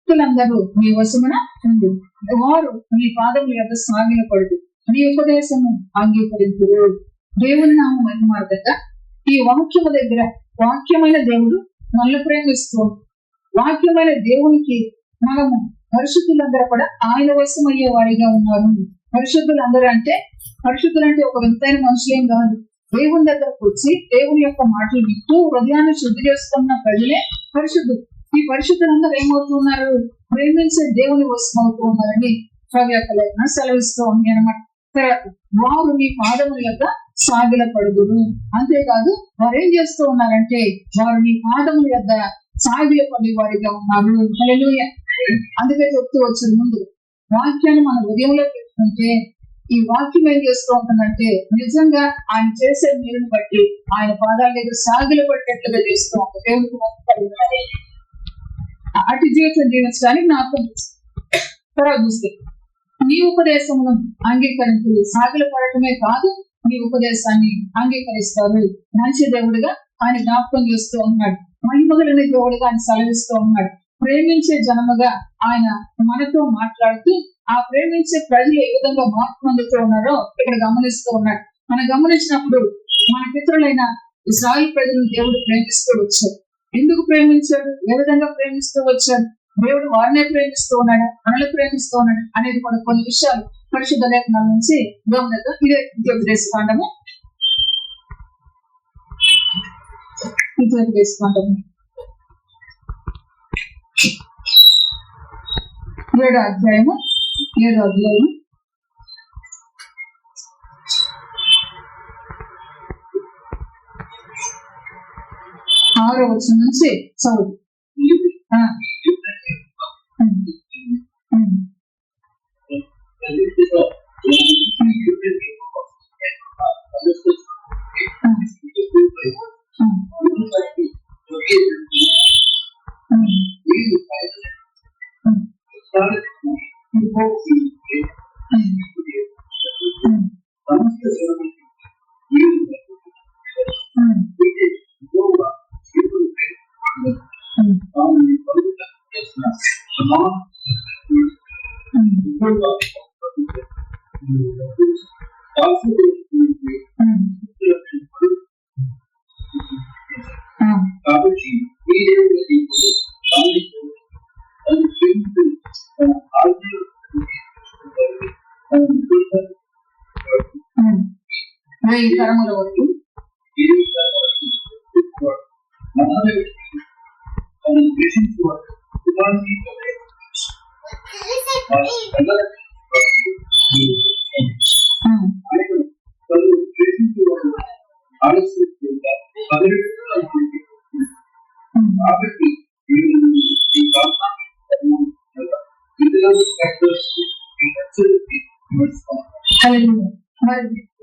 భక్తులందరూ మీ వశమున ఉంది. వారు మీ పాదముల యొక్క సాగిల పడుదు, నీ ఉపదేశము అంగీకరించురు. దేవుని నామ మహిమార్థంగా ఈ వాక్యము దగ్గర వాక్యమైన దేవుడు మనల్ని ప్రేమిస్తూ, వాక్యమైన దేవునికి మనము పరిశుద్ధులందరూ కూడా ఆయన వశమయ్యే వారిగా ఉన్నారు. పరిశుద్ధులందరూ అంటే ఒక వింతైన మనుషులేం కాదు. దేవుని దగ్గరకు వచ్చి దేవుని యొక్క మాటలు వింటూ హృదయాన్ని శుద్ధి చేసుకున్న ప్రజలే పరిశుద్ధులు. ఈ పరిశుద్ధులందరూ ఏమవుతున్నారు? ప్రేమించే దేవుని వశమవుతూ ఉన్నారని కవి యొక్క లేఖన సెలవిస్తూ ఉంది అనమాట. వారు మీ పాదముల యొక్క సాగిల పడుదురు. అంతేకాదు వారు ఏం చేస్తూ ఉన్నారంటే వారు మీ పాదముల యొక్క సాగిల పడి వారిగా ఉన్నారు. హల్లెలూయా. అందుకే చెప్తూ వచ్చింది ముందు వాక్యాన్ని మన హృదయంలో పెట్టుకుంటే ఈ వాక్యం ఏం చేస్తూ ఉంటుందంటే నిజంగా ఆయన చేసే మేలుని బట్టి ఆయన పాదాల దగ్గర సాగిల పట్టేట్లుగా చేస్తూ ఉంటుంది. దేవునికి అటు జీవితం జీవించడానికి నాకు తర్వాత చూస్తే నీ ఉపదేశమును అంగీకరించు. సాగిల పడటమే కాదు, నీ ఉపదేశాన్ని అంగీకరిస్తారు. మంచి దేవుడిగా ఆయన జ్ఞాపకం చేస్తూ ఉన్నాడు. మహిమగలిగిన దేవుడిగా ఆయన సెలవిస్తూ ఉన్నాడు. ప్రేమించే జనముగా ఆయన మనతో మాట్లాడుతూ ఆ ప్రేమించే ప్రజలు ఏ విధంగా మార్పు పొందుతూ ఉన్నారో ఇక్కడ గమనిస్తూ ఉన్నాడు. మనం గమనించినప్పుడు మన పితరులైన ఇశ్రాయేలు ప్రజలను దేవుడు ప్రేమిస్తూ వచ్చాడు. ఎందుకు ప్రేమించాడు? ఏ విధంగా ప్రేమిస్తూ వచ్చాడు? దేవుడు వారినే ప్రేమిస్తూ ఉన్నాడు, మనల్ని ప్రేమిస్తూ ఉన్నాడు అనేది కూడా కొన్ని విషయాలు పరిశుద్ధ లేఖనాల నుంచి గమనిద్దాం. ఇదే ద్వితీయోపదేశకాండము 7వ అధ్యాయము 6వ వచనం నుంచి చదువు. ఈ తరముల వరకు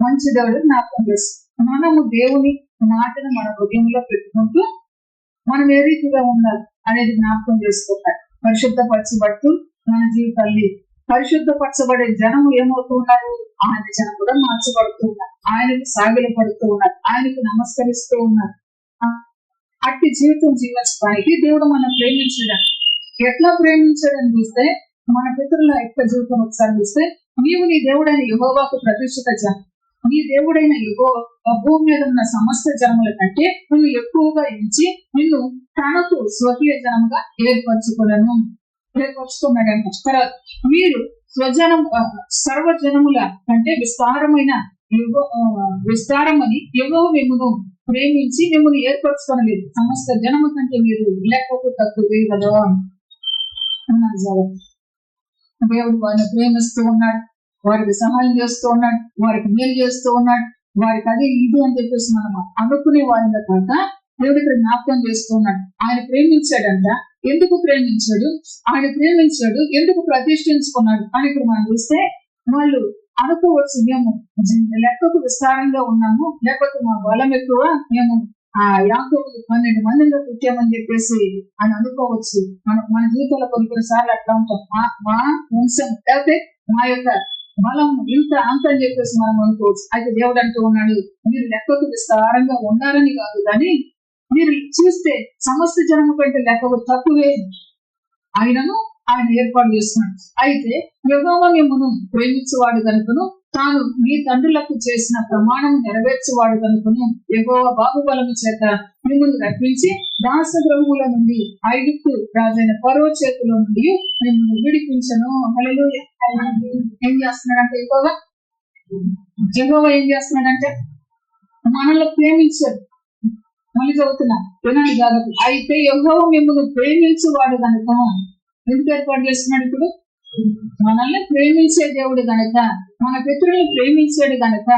మంచి దేవుడు జ్ఞాపకం చేస్తుంది. మనము దేవుని మాటను మన హృదయంలో పెట్టుకుంటూ మనం ఏ రీతిగా ఉండాలి అనేది జ్ఞాపకం చేసుకుంటారు. పరిశుద్ధపరచబడుతూ మన జీవితాన్ని పరిశుద్ధపరచబడే జనము ఏమవుతూ ఉన్నారు? ఆయన జనం కూడా మార్చబడుతూ ఉన్నారు, ఆయనకు సాగిల పడుతూ ఉన్నారు, ఆయనకు నమస్కరిస్తూ ఉన్నారు. అట్టి జీవితం జీవించడానికి దేవుడు మనం ప్రేమించడం ఎట్లా ప్రేమించడం చూస్తే మన పితరుల యొక్క జీవితం ఒకసారి చూస్తే నీవు నీ దేవుడైన యెహోవాకు ప్రతిష్ఠిత జనం, నీ దేవుడైన యెహోవా భూమి మీద ఉన్న సమస్త జనముల కంటే నువ్వు ఎక్కువగా ఎంచి నిన్ను తనకు స్వకీయ జనముగా ఏర్పరచుకున్నాడంట. తర్వాత మీరు స్వజనం సర్వజనముల కంటే విస్తారమని యెహోవా మిమ్మును ప్రేమించి మిమ్మల్ని ఏర్పరచుకోనలేదు. సమస్త జనము కంటే మీరు లెక్కకు తక్కువే కదా. దేవుడు వారిని ప్రేమిస్తూ ఉన్నాడు, వారికి సహాయం చేస్తూ ఉన్నాడు, వారికి మేలు చేస్తూ ఉన్నాడు, వారికి అది ఇది అని చెప్పేసి మనం అనుకునే వారిగా కాక దేవుడు ఇక్కడ జ్ఞాపకం చేస్తూ ఉన్నాడు. ఆయన ప్రేమించాడంట. ఎందుకు ప్రేమించాడు? ఆయన ప్రేమించాడు ఎందుకు ప్రతిష్ఠించుకున్నాడు అని ఇక్కడ మనం చూస్తే వాళ్ళు అనుకోవచ్చు, మేము లెక్కకు విస్తారంగా ఉన్నాము, లేకపోతే మా బలం ఎక్కువ, మేము యాకోబుకు 12 మందిలో పుట్టామని చెప్పేసి అని అనుకోవచ్చు. మన జీవితంలో కొన్నిసార్లు అట్లా ఉంటాం. మా వంశం లేకపోతే మా యొక్క బలం ఇంత అంత అని చెప్పేసి మనం అనుకోవచ్చు. అయితే దేవుడు అంటూ ఉన్నాడు, మీరు లెక్కకు విస్తారంగా ఉన్నారని కాదు, కానీ మీరు చూస్తే సమస్త జనము కంటే లెక్కకు తక్కువే. ఆయనను ఆయన ఏర్పాటు చేస్తున్నాడు. అయితే యెహోవా మిమ్మును ప్రేమించువాడు కనుకను తాను మీ తండ్రులకు చేసిన ప్రమాణం నెరవేర్చువాడు కనుకను యెహోవా బాహుబలము చేత మిమ్మల్ని రప్పించి దాసగృహముల నుండి ఐగుప్తు రాజైన ఫరో చేతిలో నుండి మిమ్మల్ని విడిపించను. హల్లెలూయా. ఏం చేస్తున్నాడంటే యెహోవా ఏం చేస్తున్నాడంటే మనల్ని ప్రేమించాడు. మళ్ళీ చదువుతున్నా, వినండి కాబట్టి. అయితే యెహోవా మిమ్మల్ని ప్రేమించువాడు కనుక ఎందుకు ఏర్పాటు చేస్తున్నాడు? ఇప్పుడు మనల్ని ప్రేమించే దేవుడు గనక, మన పితరులను ప్రేమించాడు గనక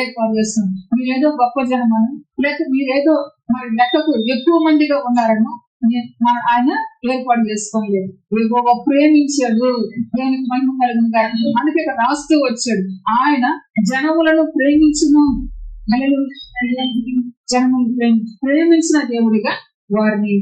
ఏర్పాటు చేస్తున్నాం. మీరేదో గొప్ప జనమను, లేక మీరేదో మరి లెక్కకు ఎక్కువ మందిగా ఉన్నారను ఆయన ఏర్పాటు చేసుకోలేదు. యెహోవా ప్రేమించాడు, దేవునికి మహిమ కలుగును గాక. అందుకే ఇక్కడ రాస్తూ వచ్చాడు, ఆయన జనములను ప్రేమించును. జనములను ప్రేమించిన దేవుడిగా వారిని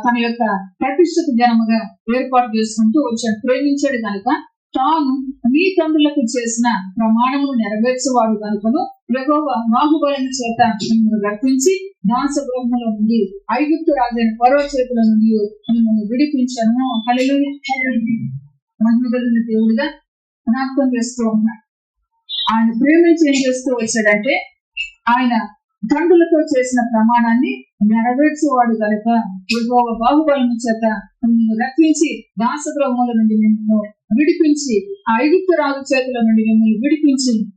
తన యొక్క ప్రతిష్ఠిత జనముగా ఏర్పాటు చేసుకుంటూ వచ్చాడు. ప్రేమించాడు కనుక తాను మీ తండ్రులకు చేసిన ప్రమాణమును నెరవేర్చేవాడు కనుకను యెహోవా బాహుబలము చేత మిమ్మల్ని రప్పించి దాసగృహములో నుండి ఐగుప్తు రాజైన ఫరో చేతుల నుండి మిమ్మల్ని విడిపించను. హల్లెలూయా. మహిమ కలిగిన దేవుడిగా జ్ఞాపకం చేస్తూ ఉన్నాడు. ఆయన ప్రేమించి ఏం చేస్తూ వచ్చాడంటే ఆయన తండ్రులతో చేసిన ప్రమాణాన్ని నెరవేర్చేవాడు కనుక యెహోవా బాహుబలము చేత మిమ్మల్ని రప్పించి దాసగృహముల నుండి మిమ్మల్ని విడిపించి ఐగుప్తు రాజు చేతుల నుండి మిమ్మల్ని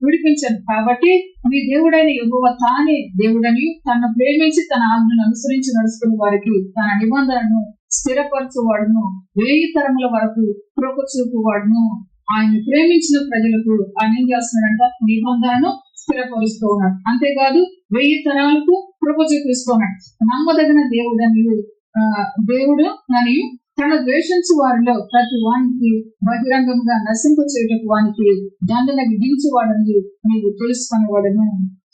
విడిపించాను. కాబట్టి మీ దేవుడైన యెహోవా తానే దేవుడని తనను ప్రేమించి తన ఆజ్ఞను అనుసరించి నడుచుకునే వారికి తన నిబంధనను స్థిరపరచువాడును, 1000 తరముల వరకు కృప చూపువాడును. ఆయన ప్రేమించిన ప్రజలకు ఆయన ఏం చేస్తున్నాడంట? నిబంధనను స్థిరపరుస్తూ ఉన్నాడు. అంతేకాదు 1000 తరాలకు కృప చూపిస్తున్నాడు. నమ్మదగిన దేవుడు మరియు తన ద్వేషించు వారిలో ప్రతి వానికి బహిరంగంగా నశింప చేయటకు వానికి దండన విధించువాడని నీవు తెలుసుకునేవాడను.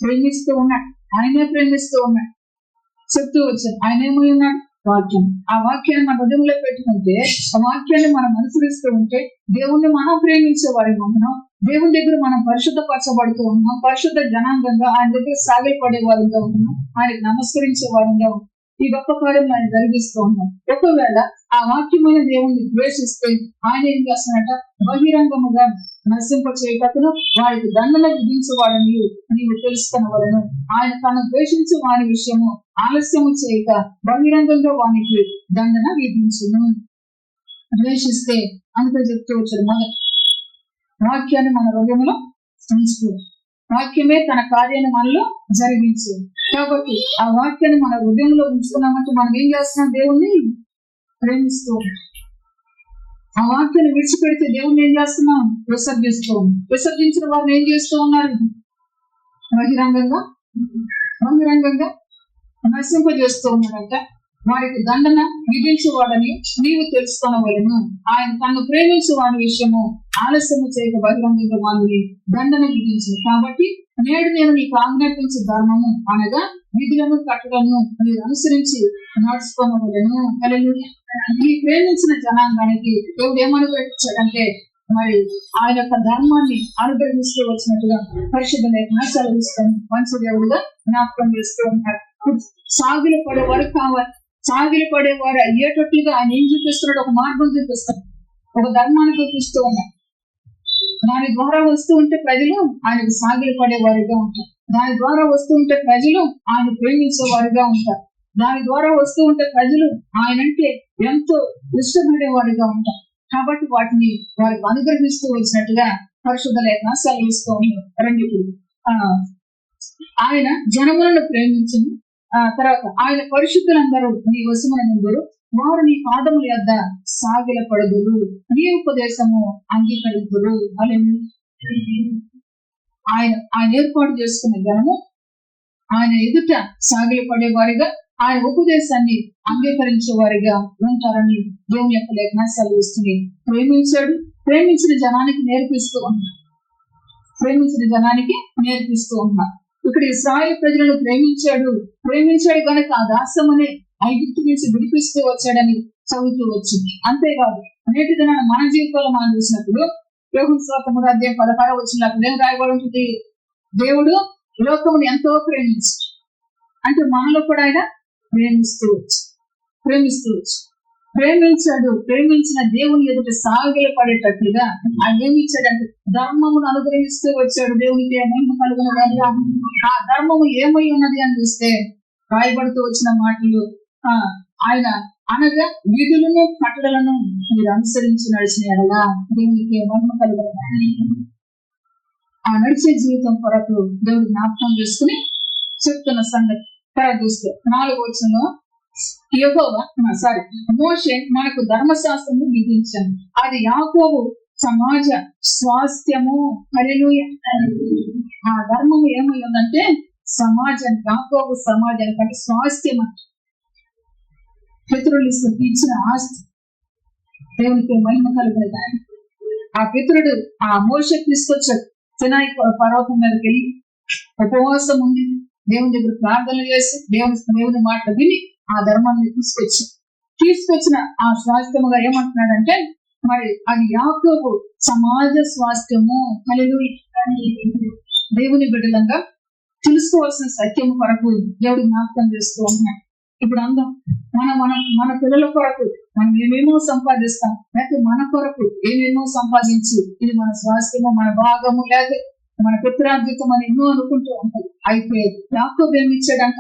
ప్రేమిస్తూ ఉన్నాడు, ఆయనే ప్రేమిస్తూ ఉన్నాడు. చెప్తూ వచ్చాడు, ఆయన ఏమై ఉన్నాడు? వాక్యం. ఆ వాక్యాన్ని మన హృదయంలో పెట్టుకుంటే, ఆ వాక్యాన్ని మనం అనుసరిస్తూ ఉంటే దేవుణ్ణి మనం ప్రేమించే వారిగా ఉన్నాం. దేవుని దగ్గర మనం పరిశుద్ధపరచబడుతూ ఉన్నాం. పరిశుద్ధ జనాంగంగా ఆయన దగ్గర సాగిపడే వారిగా ఉన్నాం. ఆయనకు నమస్కరించే వారిగా ఉన్నాం. ఈ గొప్ప కార్యం ఆయన జరిగిస్తూ ఉన్నాం. ఒకవేళ ఆ వాక్యమైన దేవుణ్ణి ద్వేషిస్తే ఆయన ఏం చేస్తున్నట? బహిరంగముగా నశింప చేయటకును వారికి దండన విధించేవాడని నీవు తెలుసుకునవలను. ఆయన తను ద్వేషించే వారి విషయము ఆలస్యము చేయక బహిరంగంగా వానికి దండన విధించును. ద్వేషిస్తే అంత చెప్తూ వచ్చాడు. వాక్యాన్ని మన హృదయంలో ఉంచుతూ, వాక్యమే తన కార్యాన్ని మనలో జరిగించు. కాబట్టి ఆ వాక్యాన్ని మన హృదయంలో ఉంచుకున్నామంటే మనం ఏం చేస్తున్నాం? దేవుణ్ణి ప్రేమిస్తూ. ఆ వాక్యాన్ని విడిచిపెడితే దేవుణ్ణి ఏం చేస్తున్నాం? విసర్జించిన వారిని ఏం చేస్తూ ఉన్నారు? బహిరంగంగా నశింపజేస్తూ ఉన్నాడంట. వారికి దండన విధించేవాడని నీవు తెలుసుకొనవలెను. ఆయన తను ప్రేమించే వారి విషయము ఆలస్యము చేయక బహిరంగంగా వారిని దండన విధించింది. కాబట్టి నేడు నేను నీకు ఆజ్ఞాపించే ధర్మము అనగా విధులను కట్టడము మీరు అనుసరించి నడుచుకోనవలెను. హల్లెలూయా. ఈ ప్రేమించిన జనాంగానికి దేవుడు ఏమనుగ్రహించాడంటే మరి ఆయన యొక్క ధర్మాన్ని అనుగ్రహిస్తూ వచ్చినట్టుగా పరిశుద్ధ లేఖనాలు సెలవిస్తాను. మంచి దేవుడుగా జ్ఞాపకం చేస్తూ ఉంటారు. సాగిలు పడేవారు కావాలి. సాగిలు పడేవారు అయ్యేటట్లుగా ఆయన ఏం చూపిస్తున్నాడు? ఒక మార్గం చూపిస్తాడు, ఒక ధర్మాన్ని చూపిస్తూ ఉన్నాడు. దాని ద్వారా వస్తూ ఉంటే ప్రజలు ఆయనకు సాగిలు పడేవారిగా ఉంటారు. దాని ద్వారా వస్తూ ఉంటే ప్రజలు ఆయన ప్రేమించే వారిగా ఉంటారు. దాని ద్వారా వస్తూ ఉంటే ప్రజలు ఆయనంటే ఎంతో ఇష్టపడేవాడిగా ఉంటారు. కాబట్టి వాటిని వారికి అనుగ్రహిస్తూ వచ్చినట్టుగా పరిశుద్ధ లేఖన సెలవిస్తూ ఉన్నారు. రెండిప్పుడు ఆయన జనములను ప్రేమించును. తర్వాత ఆయన పరిశుద్ధులందరూ నీ వశమునందరూ వారు నీ పాదముల యొద్ద సాగిల పడుదురు, నీ ఉపదేశము అంగీకరించుదురు. ఆయన ఏర్పాటు చేసుకున్న జనము ఆయన ఎదుట సాగిల పడే వారిగా, ఆయన ఉపదేశాన్ని అంగీకరించే వారిగా ఉంటారని దేవుని యొక్క లేఖన సెలవిస్తుంది. ప్రేమించిన జనానికి నేర్పిస్తూ ఉన్నా. ఇక్కడ ఇశ్రాయేలు ప్రజలను ప్రేమించాడు కనుక ఆ దాస్యమనే ఐగుప్తు నుంచి విడిపిస్తూ వచ్చాడని చదువుతూ వచ్చింది. అంతేకాదు నేటి దినాన మన జీవితంలో మనం చూసినప్పుడు యోహాను సువార్త 3:16 వచ్చినప్పుడు ఏం రాయబడి ఉంటుంది? దేవుడు లోకమును ఎంతో అంటే మనలో కూడా ఆయన ప్రేమిస్తూ వచ్చు. ప్రేమించాడు. ప్రేమించిన దేవుని ఎదుట సాగిల పడేటట్లుగా ఆయన ఏమి ఇచ్చాడంటే ధర్మమును అనుగ్రహిస్తూ వచ్చాడు. దేవునికి మహిమ కలుగును గాక. ఆ ధర్మము ఏమై ఉన్నది అని చూస్తే రాయబడుతూ వచ్చిన మాటలు ఆయన అనగా విధులను కట్టడలను మీరు అనుసరించి నడిచిన ఎడలా దేవునికి మహిమ కలుగును గాక. ఆ నడిచే జీవితం కొరకు దేవుడు జ్ఞాపకం చేసుకుని చెప్తున్న సంగతి తర్వాత చూస్తే 4వ వచనంలో యెహోవా మోషే మనకు ధర్మశాస్త్రము విధించాను, అది యాకోబు సమాజ స్వాస్థ్యము. హల్లెలూయా. ఆ ధర్మము ఏమై ఉందంటే సమాజం, యాకోబు సమాజానికి అంటే స్వాస్థ్యం, పితరులు ఇచ్చిన ఆస్తి. దేవునికి మహిమ కలుగును గాక. ఆ పితరుడు ఆ మోషే తీసుకొచ్చాడు. సినాయి పర్వతం మీదకి వెళ్ళి ఉపవాసం ఉండి దేవుని దగ్గర ప్రార్థనలు చేసి దేవుని మాటలు విని ఆ ధర్మాన్ని తీసుకొచ్చిన ఆ స్వాస్థ్యముగా ఏమంటున్నాడంటే మరి అది యాకోబు సమాజ స్వాస్థ్యము. హల్లెలూయా. దేవుని బిడ్డలంగా తెలుసుకోవాల్సిన సత్యము కొరకు దేవుడు జ్ఞాపకం చేస్తూ ఉన్నాడు. ఇప్పుడు అందం మన పిల్లల కొరకు మనం ఏమేమో సంపాదిస్తాం, లేకపోతే మన కొరకు ఏమేమో సంపాదించి ఇది మన స్వాస్థ్యము, మన భాగము, లేకపోతే మన పిత్రార్జితం అని ఎన్నో అనుకుంటూ ఉంటాయి. అయితే యాకోబు ఏమిచ్చాడంట?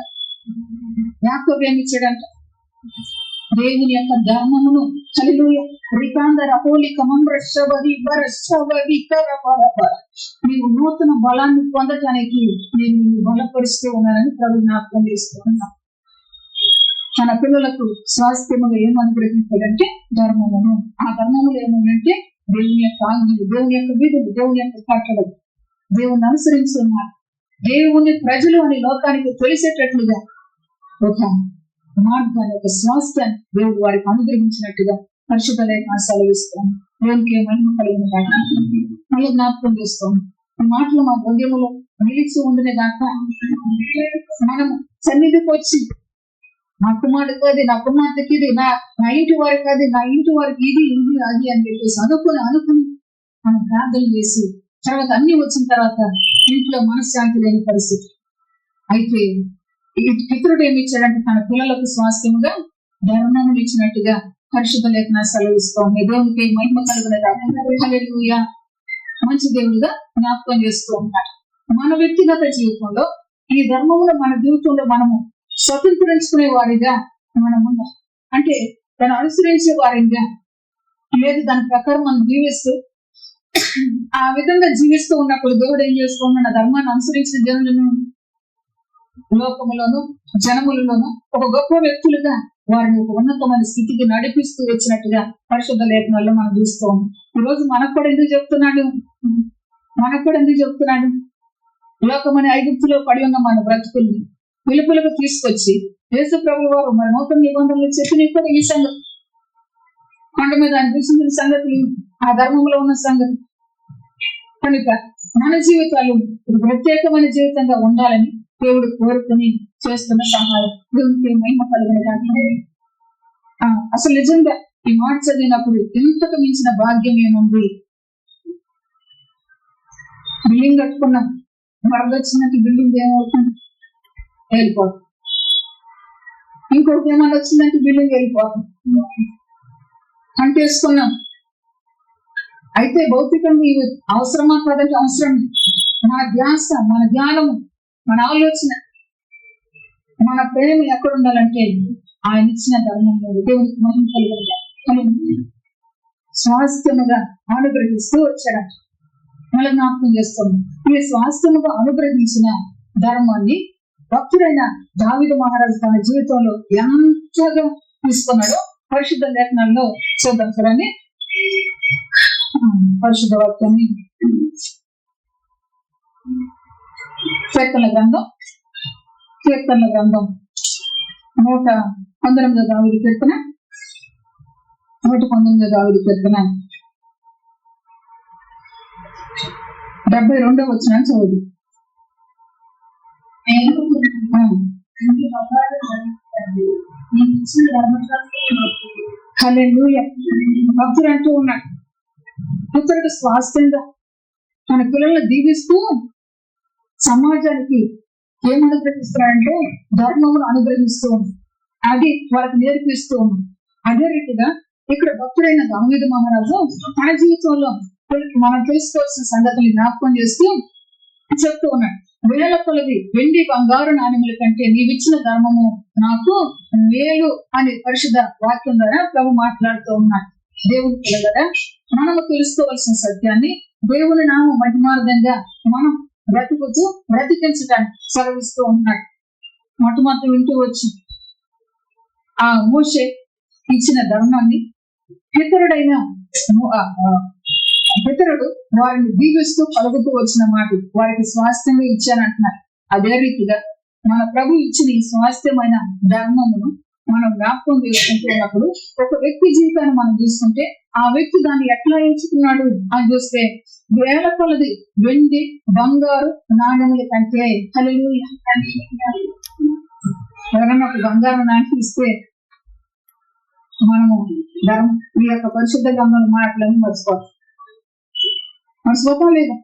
దేవుని యొక్క ధర్మమును. హల్లెలూయా. నీవు నూతన బలాన్ని పొందటానికి నేను బలపరుస్తూ ఉన్నానని ప్రభు జ్ఞాపకం చేస్తూ ఉన్నా. తన పిల్లలకు స్వాస్థ్యముగా ఏమనుగ్రహించాడంటే ధర్మమును. ఆ ధర్మములు ఏమనంటే దేవుని యొక్క ఆజ్ఞలు, దేవుని యొక్క విధులు, దేవుని యొక్క కట్టడలు, దేవుని అనుసరించున్నారు. దేవుని ప్రజలు అని లోకానికి తెలిసేటట్లుగా ఒక మార్గాన్ని, ఒక స్వాస్థ్యాన్ని దేవుడు వారికి అనుగ్రహించినట్టుగా పరిశుద్ధ లేఖనాలు సెలవిస్తాను. దేవునికి మహిమ కలిగిన గాక. మళ్ళీ జ్ఞాపకం చేస్తాను. ఈ మాటలు మా హృదయములో నిలిచి ఉండిన గాక. మనం సన్నిధికి వచ్చి నా కుమారుడికి అది, నా కుమార్తెకి ఇది, నా ఇంటి వారికి అది, నా ఇంటి వారికి ఇది అది అని చెప్పేసి అనుకుని మనం ప్రార్థన చేసి తర్వాత అన్ని వచ్చిన తర్వాత ఇంట్లో మనశ్శాంతి లేని పరిస్థితి. అయితే పితరుడు ఏమి ఇచ్చాడంటే తన పిల్లలకు స్వాస్థ్యముగా ధర్మములు ఇచ్చినట్టుగా పరిశుద్ధ లేఖనాలు సెలవిస్తోంది. దేవునికి మహిమ కలుగును గాక. హల్లెలూయా. మంచి దేవుడిగా జ్ఞాపకం చేస్తూ ఉంటాడు. మన వ్యక్తిగత జీవితంలో ఈ ధర్మములు మన జీవితంలో మనము స్వతంత్రించుకునే వారిగా మనము, అంటే దాన్ని అనుసరించే వారిగా, లేదు దాని ప్రకారం మనం జీవిస్తూ ఆ విధంగా జీవిస్తూ ఉన్నప్పుడు దేవుడు ఏం చేస్తూ ఉన్నాడు? ధర్మాన్ని అనుసరించిన జనులను లోకములోను జనములలోను ఒక గొప్ప వ్యక్తులుగా వారిని ఒక ఉన్నతమైన స్థితికి నడిపిస్తూ వచ్చినట్టుగా పరిశుద్ధ లేఖనాల్లో మనం చూస్తూ ఉన్నాం. ఈరోజు మనకు కూడా ఎందుకు చెప్తున్నాడు? లోకమని ఐగుప్తులో పడి ఉన్న మన బ్రతుకుల్ని పిలుపులకు తీసుకొచ్చి యేసు ప్రభువు వారు మన నూతన నిబంధనలు చెప్పిన కూడా ఈ సంగతి, కొండ మీద అనిపిస్తున్న సంగతులు, ఆ ధర్మంలో ఉన్న సంగతి కనుక మన జీవితాలు ప్రత్యేకమైన జీవితంగా ఉండాలని దేవుడు కోరుకుని చేస్తున్న సహాయం. దేవునికి మహిమ కలిగిన గాక. అసలు నిజంగా ఈ మాట చదివినప్పుడు ఎంతకు మించిన భాగ్యం ఏముంది? బిల్డింగ్ కట్టుకున్నాం, వరద వచ్చినట్టు బిల్డింగ్ ఏమవుతుంది? వెళ్ళిపోతుంది. ఇంకొకటి ఏమన్నా వచ్చిందంటే బిల్డింగ్ వెళ్ళిపోతుంది. అంటేసుకున్నాం. అయితే భౌతికంగా ఇవి అవసరమా కాదంటే అవసరం. మన ధ్యాస, మన జ్ఞానము, మన ఆలోచన, మన ప్రేమ ఎక్కడ ఉండాలంటే ఆయన ఇచ్చిన ధర్మంలో దేవునికి మహిమ కలిగి స్వాస్థ్యముగా అనుగ్రహిస్తూ వచ్చాడు. మళ్ళీ జ్ఞాపకం చేస్తాము. ఈ స్వాస్థ్యముగా అనుగ్రహించిన ధర్మాన్ని భక్తుడైన దావీదు మహారాజు తన జీవితంలో ఎంతగా తీసుకున్నాడో పరిశుద్ధ లేఖనాల్లో చూద్దాం. చూడండి పరిశుద్ధ వాక్యాన్ని. కీర్తనల గ్రంథం 119 దావీదు కీర్తన, 119 దావీదు కీర్తన 72వ వచనాన్ని చదువు. హల్లెలూయా. భక్తుడు అంటూ ఉన్నాడు, పుత్రుడు స్వాస్థ్యంగా తన పిల్లలను దీవిస్తూ సమాజానికి ఏమనుగ్రహిస్తున్నాడంటే ధర్మమును అనుగ్రహిస్తూ ఉంది. అది వారికి నేర్పిస్తూ ఉంది. అదే రీతిగా ఇక్కడ భక్తుడైన దావీదు మహారాజు తన జీవితంలో మనం తెలుసుకోవాల్సిన సంగతులు జ్ఞాపకం చేస్తూ చెప్తూ ఉన్నాడు. వేల కొలది వెండి బంగారు నాణ్యముల కంటే నీవిచ్చిన ధర్మము నాకు మేలు అని పరిశుద్ధ వాక్యం ద్వారా ప్రభు మాట్లాడుతూ ఉన్నాడు. దేవుని పిల్లగా మనము తెలుసుకోవాల్సిన సత్యాన్ని దేవుని నామ మహిమార్థంగా మనం బ్రతికించడానికి సెలవిస్తూ ఉన్నాడు. మొట్టమొదటి వింటూ వచ్చి ఆ మోషే ఇచ్చిన ధర్మాన్ని పితరుడు వారిని దీవిస్తూ పలుకుతూ వచ్చిన మాట వారికి స్వాస్థ్యంగా ఇచ్చానంటున్నారు. అదే రీతిగా మన ప్రభు ఇచ్చిన ఈ స్వాస్థ్యమైన ధర్మమును మనం జ్ఞాపకం చేసుకుంటూ ఉన్నప్పుడు ఒక వ్యక్తి జీవితాన్ని మనం చూసుకుంటే ఆ వ్యక్తి దాన్ని ఎట్లా ఎంచుకున్నాడు అని చూస్తే వేల కొలది వెండి బంగారు నాణ్యముల కంటే హల్లెలూయా. ఎవరన్నా ఒక బంగారు నాణ్యం ఇస్తే మనము ఈ యొక్క పరిశుద్ధ గంగల మాటలను మర్చిపోతాం లేదా?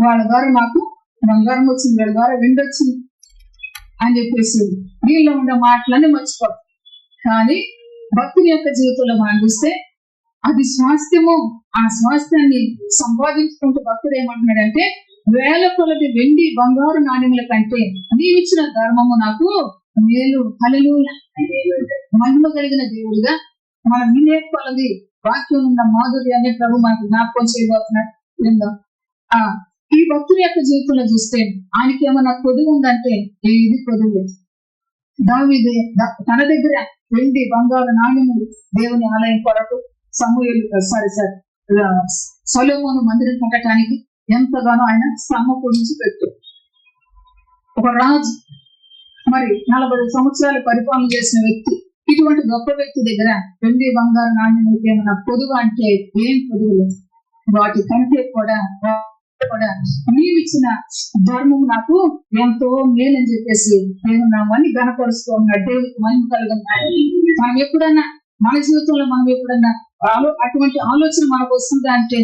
వాళ్ళ ద్వారా నాకు బంగారం వచ్చింది, వీళ్ళ ద్వారా వెండి వచ్చింది అని చెప్పేసి వీళ్ళు ఉండే మాటలన్నీ మర్చిపోతాం. కానీ భక్తుని యొక్క జీవితంలో మనం చూస్తే అది స్వాస్థ్యము. ఆ స్వాస్థ్యాన్ని సంపాదించుకుంటూ భక్తుడు ఏమంటున్నాడంటే వేల కొలది వెండి బంగారు నాణ్యముల కంటే నీవిచ్చిన ధర్మము నాకు మేలు. హల్లెలూయా. మహిమ కలిగిన దేవుడిగా మనం వినే కొలది వాక్యం ఉన్న మాధుర్యాన్ని ప్రభు మనకు జ్ఞాపకం చేయబోతున్నాడు. ఈ భక్తుని యొక్క జీవితంలో చూస్తే ఆయనకి ఏమన్నా కొదువు ఉందంటే ఏది కొదువు లేదు. దావీదు తన దగ్గర వెండి బంగారు నాణ్యములు దేవుని ఆలయం కొరకు సొలొమోను మందిరం కట్టడానికి ఎంతగానో ఆయన సమకూర్చి పెట్టు. ఒక రాజు మరి 40 సంవత్సరాలు పరిపాలన చేసిన వ్యక్తి, ఇటువంటి గొప్ప వ్యక్తి దగ్గర వెండి బంగారు నాణ్యములకి ఏమన్నా పొదువు అంటే ఏం పొదువు లేదు. వాటి కంటే కూడా నీవిచ్చిన ధర్మం నాకు ఎంతో మేలని చెప్పేసి దేవుని నామాన్ని ఘనపరుస్తూ ఉన్నాడు. దేవుడికి మహిమ కలుగుతున్నాయి. మనం ఎప్పుడన్నా మన జీవితంలో అటువంటి ఆలోచన మనకు వస్తుందా అంటే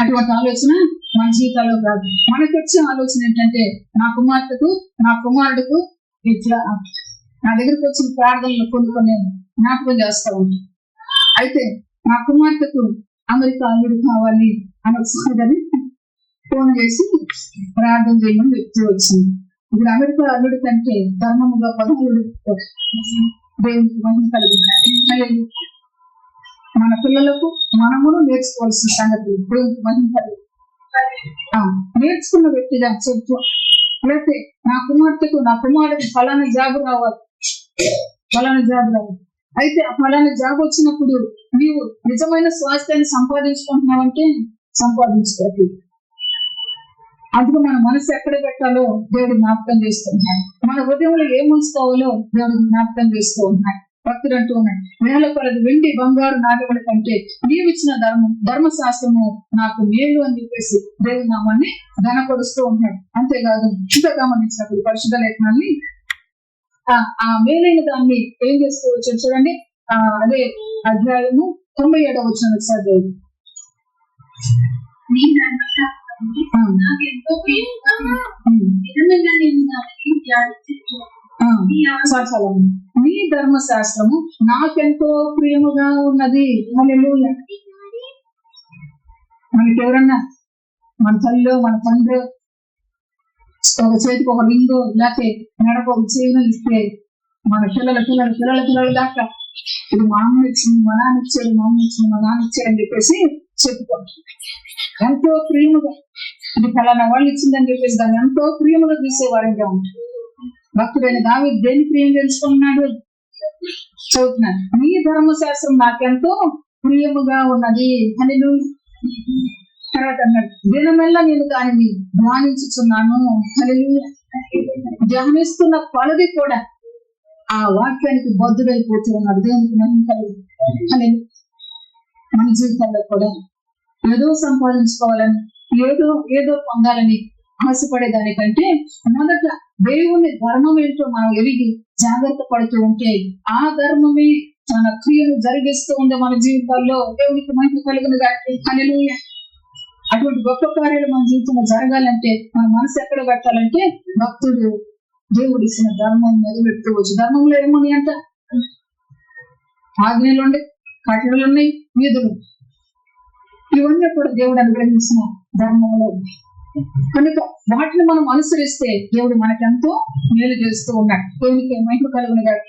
అటువంటి ఆలోచన మన జీవితాల్లో కాదు. మనకు వచ్చే ఆలోచన ఏంటంటే నా కుమారుడుకు ఇట్లా నా దగ్గరకు వచ్చిన ప్రార్థనలు కొన్ని జ్ఞాపకం చేస్తా ఉంటాను. అయితే నా కుమార్తెకు అమెరికా అల్లుడు కావాలి అని ఒకసారి ఫోన్ చేసి ప్రార్థన చేయమని చెప్తూ వచ్చింది. ఇప్పుడు అమెరికా అల్లుడి కంటే ధర్మముగా పదవులు దేవునికి మహిమ కలిగింది. మన పిల్లలకు మనమును నేర్చుకోవాల్సిన సంగతి దేవునికి మహిమ కలిగింది. నేర్చుకున్న వ్యక్తిగా చెప్తూ లేకపోతే నా కుమారుడికి ఫలానా జాబ్ రావాలి. అయితే ఆ ఫలానా జాబ్ వచ్చినప్పుడు నీవు నిజమైన స్వాస్థ్యాన్ని సంపాదించుకుంటున్నావంటే సంపాదించుకోవాలి. అందుకు మన మనసు ఎక్కడ పెట్టాలో దేవుడు జ్ఞాపకం చేస్తూ ఉన్నాడు. మన హృదయంలో ఏం ఉంచుకోవాలో దేవుడు జ్ఞాపకం చేస్తూ ఉన్నాడు. భక్తుడు అంటూ ఉన్నాడు వేల కొలది వెండి బంగారు నాణ్యముల కంటే నీవిచ్చిన ధర్మశాస్త్రము నాకు మేలు అని చెప్పేసి దేవుడి నామాన్ని ఘనపరుస్తూ ఉన్నాడు. అంతేకాదు ఇంకా గమనించినప్పుడు పరిశుద్ధ లేఖనాన్ని ఆ మేలైన దాన్ని ఏం చేస్తూ వచ్చాడు చూడండి. అదే అధ్యాయము 97వ వచనం ఒకసారి దేవుడు నీ ధర్మశాస్త్రము నాకెంతో ప్రియముగా ఉన్నది. హల్లెలూయా. మనకి ఎవరన్నా మన తల్లిలో మన తండ్రి ఒక చేతికి ఒక రింగు లేకపోతే మెడకు ఒక చైను ఇస్తే మన పిల్లల దాకా ఇది మా అమ్మ ఇచ్చింది, మా నాన్న ఇచ్చాడు, మా అమ్మ ఇచ్చింది, మా నాన్న ఇచ్చాడు అని చెప్పేసి చెప్పుకోండి. ఎంతో ప్రియముగా ఇది ఫలానా వాళ్ళు ఇచ్చిందని చెప్పేసి దాన్ని ఎంతో ప్రియముగా తీసేవారంగా ఉంటారు. భక్తుడైన దావీదు దేని ప్రియం తెలుసుకున్నాడు చదువుతున్నాడు. నీ ధర్మశాస్త్రం నాకెంతో ప్రియముగా ఉన్నది. హల్లెలూయా. తర్వాత అన్నాడు దినమెల్లా నేను దానిని ధ్యానించుచున్నాను. హల్లెలూయా. ధ్యానిస్తున్న కొలది కూడా ఆ వాక్యానికి బద్ధుడైపోతూ ఉన్నాడు. దేవునికి మహిమ కలుగుతుంది. మన జీవితంలో కూడా ఏదో సంపాదించుకోవాలని ఏదో పొందాలని ఆశపడే దానికంటే మొదట దేవుని ధర్మం ఏంటో మనం ఎరిగి జాగ్రత్త పడుతూ ఉంటే ఆ ధర్మమే తన క్రియలు జరిగిస్తూ ఉండే మన జీవితాల్లో దేవునికి మహిమ కలుగును గాక. హల్లెలూయా. అటువంటి గొప్ప కార్యాలు మన జీవితంలో జరగాలంటే మన మనసు ఎక్కడ పెట్టాలంటే భక్తుడు దేవుడు ఇచ్చిన ధర్మం మీద పెట్టుకోవచ్చు. ధర్మంలో ఏమని అంట ఆజ్ఞలు ఉన్నాయి, కట్టడలు ఉన్నాయి, వీధులు, ఇవన్నీ కూడా దేవుడు అనుగ్రహించిన ధర్మంలో ఉన్నాయి. కనుక వాటిని మనం అనుసరిస్తే దేవుడు మనకెంతో మేలు చేస్తూ ఉన్నాడు. దేవునికి మహిమ కలుగును గాక.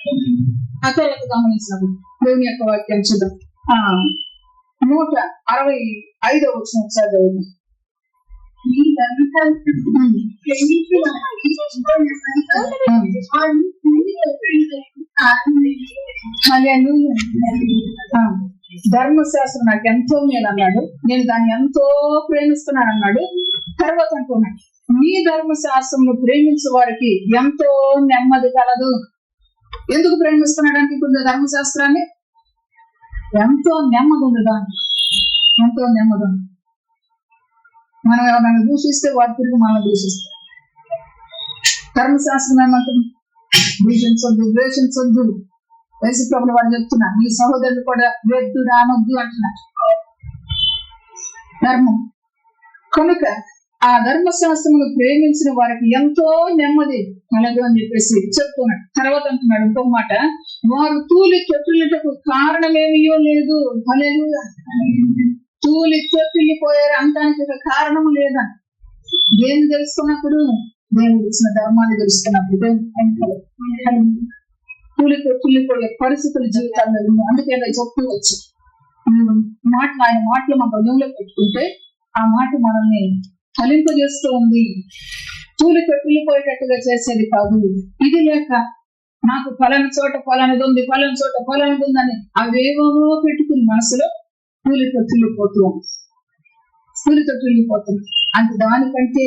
ఆ తర్వాత గమనించినప్పుడు దేవుని యొక్క వాక్యం చూద్దాం. 165వ వచనం చదవండి. ధర్మశాస్త్రం నాకు ఎంతో మేలు అన్నాడు, నేను దాన్ని ఎంతో ప్రేమిస్తున్నాను అన్నాడు. తర్వాత అంటున్నాడు, నీ ధర్మశాస్త్రం ప్రేమించే వారికి ఎంతో నెమ్మది కలదు. ఎందుకు ప్రేమిస్తున్నాడు అంటే ఇప్పుడు ధర్మశాస్త్రాన్ని ఎంతో నెమ్మది ఉంది, దాన్ని ఎంతో నెమ్మది ఉంది. మనం ఎవరైనా దూషిస్తే వారి తిరిగి మనం దూషిస్తాం. ధర్మశాస్త్రం ఏమంటుంది? దూషించొద్దు, ద్వేషించొద్దు. వేసి ప్రభులు వాడు చెప్తున్నా, నీ సహోదరులు కూడా వెద్దు రానొద్దు అంటున్నారు. ధర్మం కనుక ఆ ధర్మశాస్త్రమును ప్రేమించిన వారికి ఎంతో నెమ్మది కలదు అని చెప్పేసి చెప్తున్నాడు. తర్వాత అంటున్నాడు ఇంకో మాట, వారు తూలి తొట్టిల్లుటకు కారణమేమియో లేదు. హల్లెలూయా. తూలి తొట్టిల్లిపోయారు అంటానికి ఒక కారణం లేదా? దేన్ని తెలుసుకున్నప్పుడు, దేవుడు ఇచ్చిన ధర్మాన్ని తెలుసుకున్నప్పుడు తూలి తొట్టిల్లిపోయే పరిస్థితుల జీవితాల్లో. అందుకే చెప్తూ వచ్చు మాటలు, ఆయన మాటలు మన హృదయంలో పెట్టుకుంటే ఆ మాట మనల్ని ఫలింపజేస్తూ ఉంది. తూలి తొట్టిల్లిపోయేటట్టుగా చేసేది కాదు. ఇది లేక నాకు ఫలానా చోట ఫలానది ఉంది, ఫలానా చోట ఫలానది ఉందని అవేవో పెట్టుకుని మనసులో తూలి తొట్టిల్లిపోతుంది. అంటే దానికంటే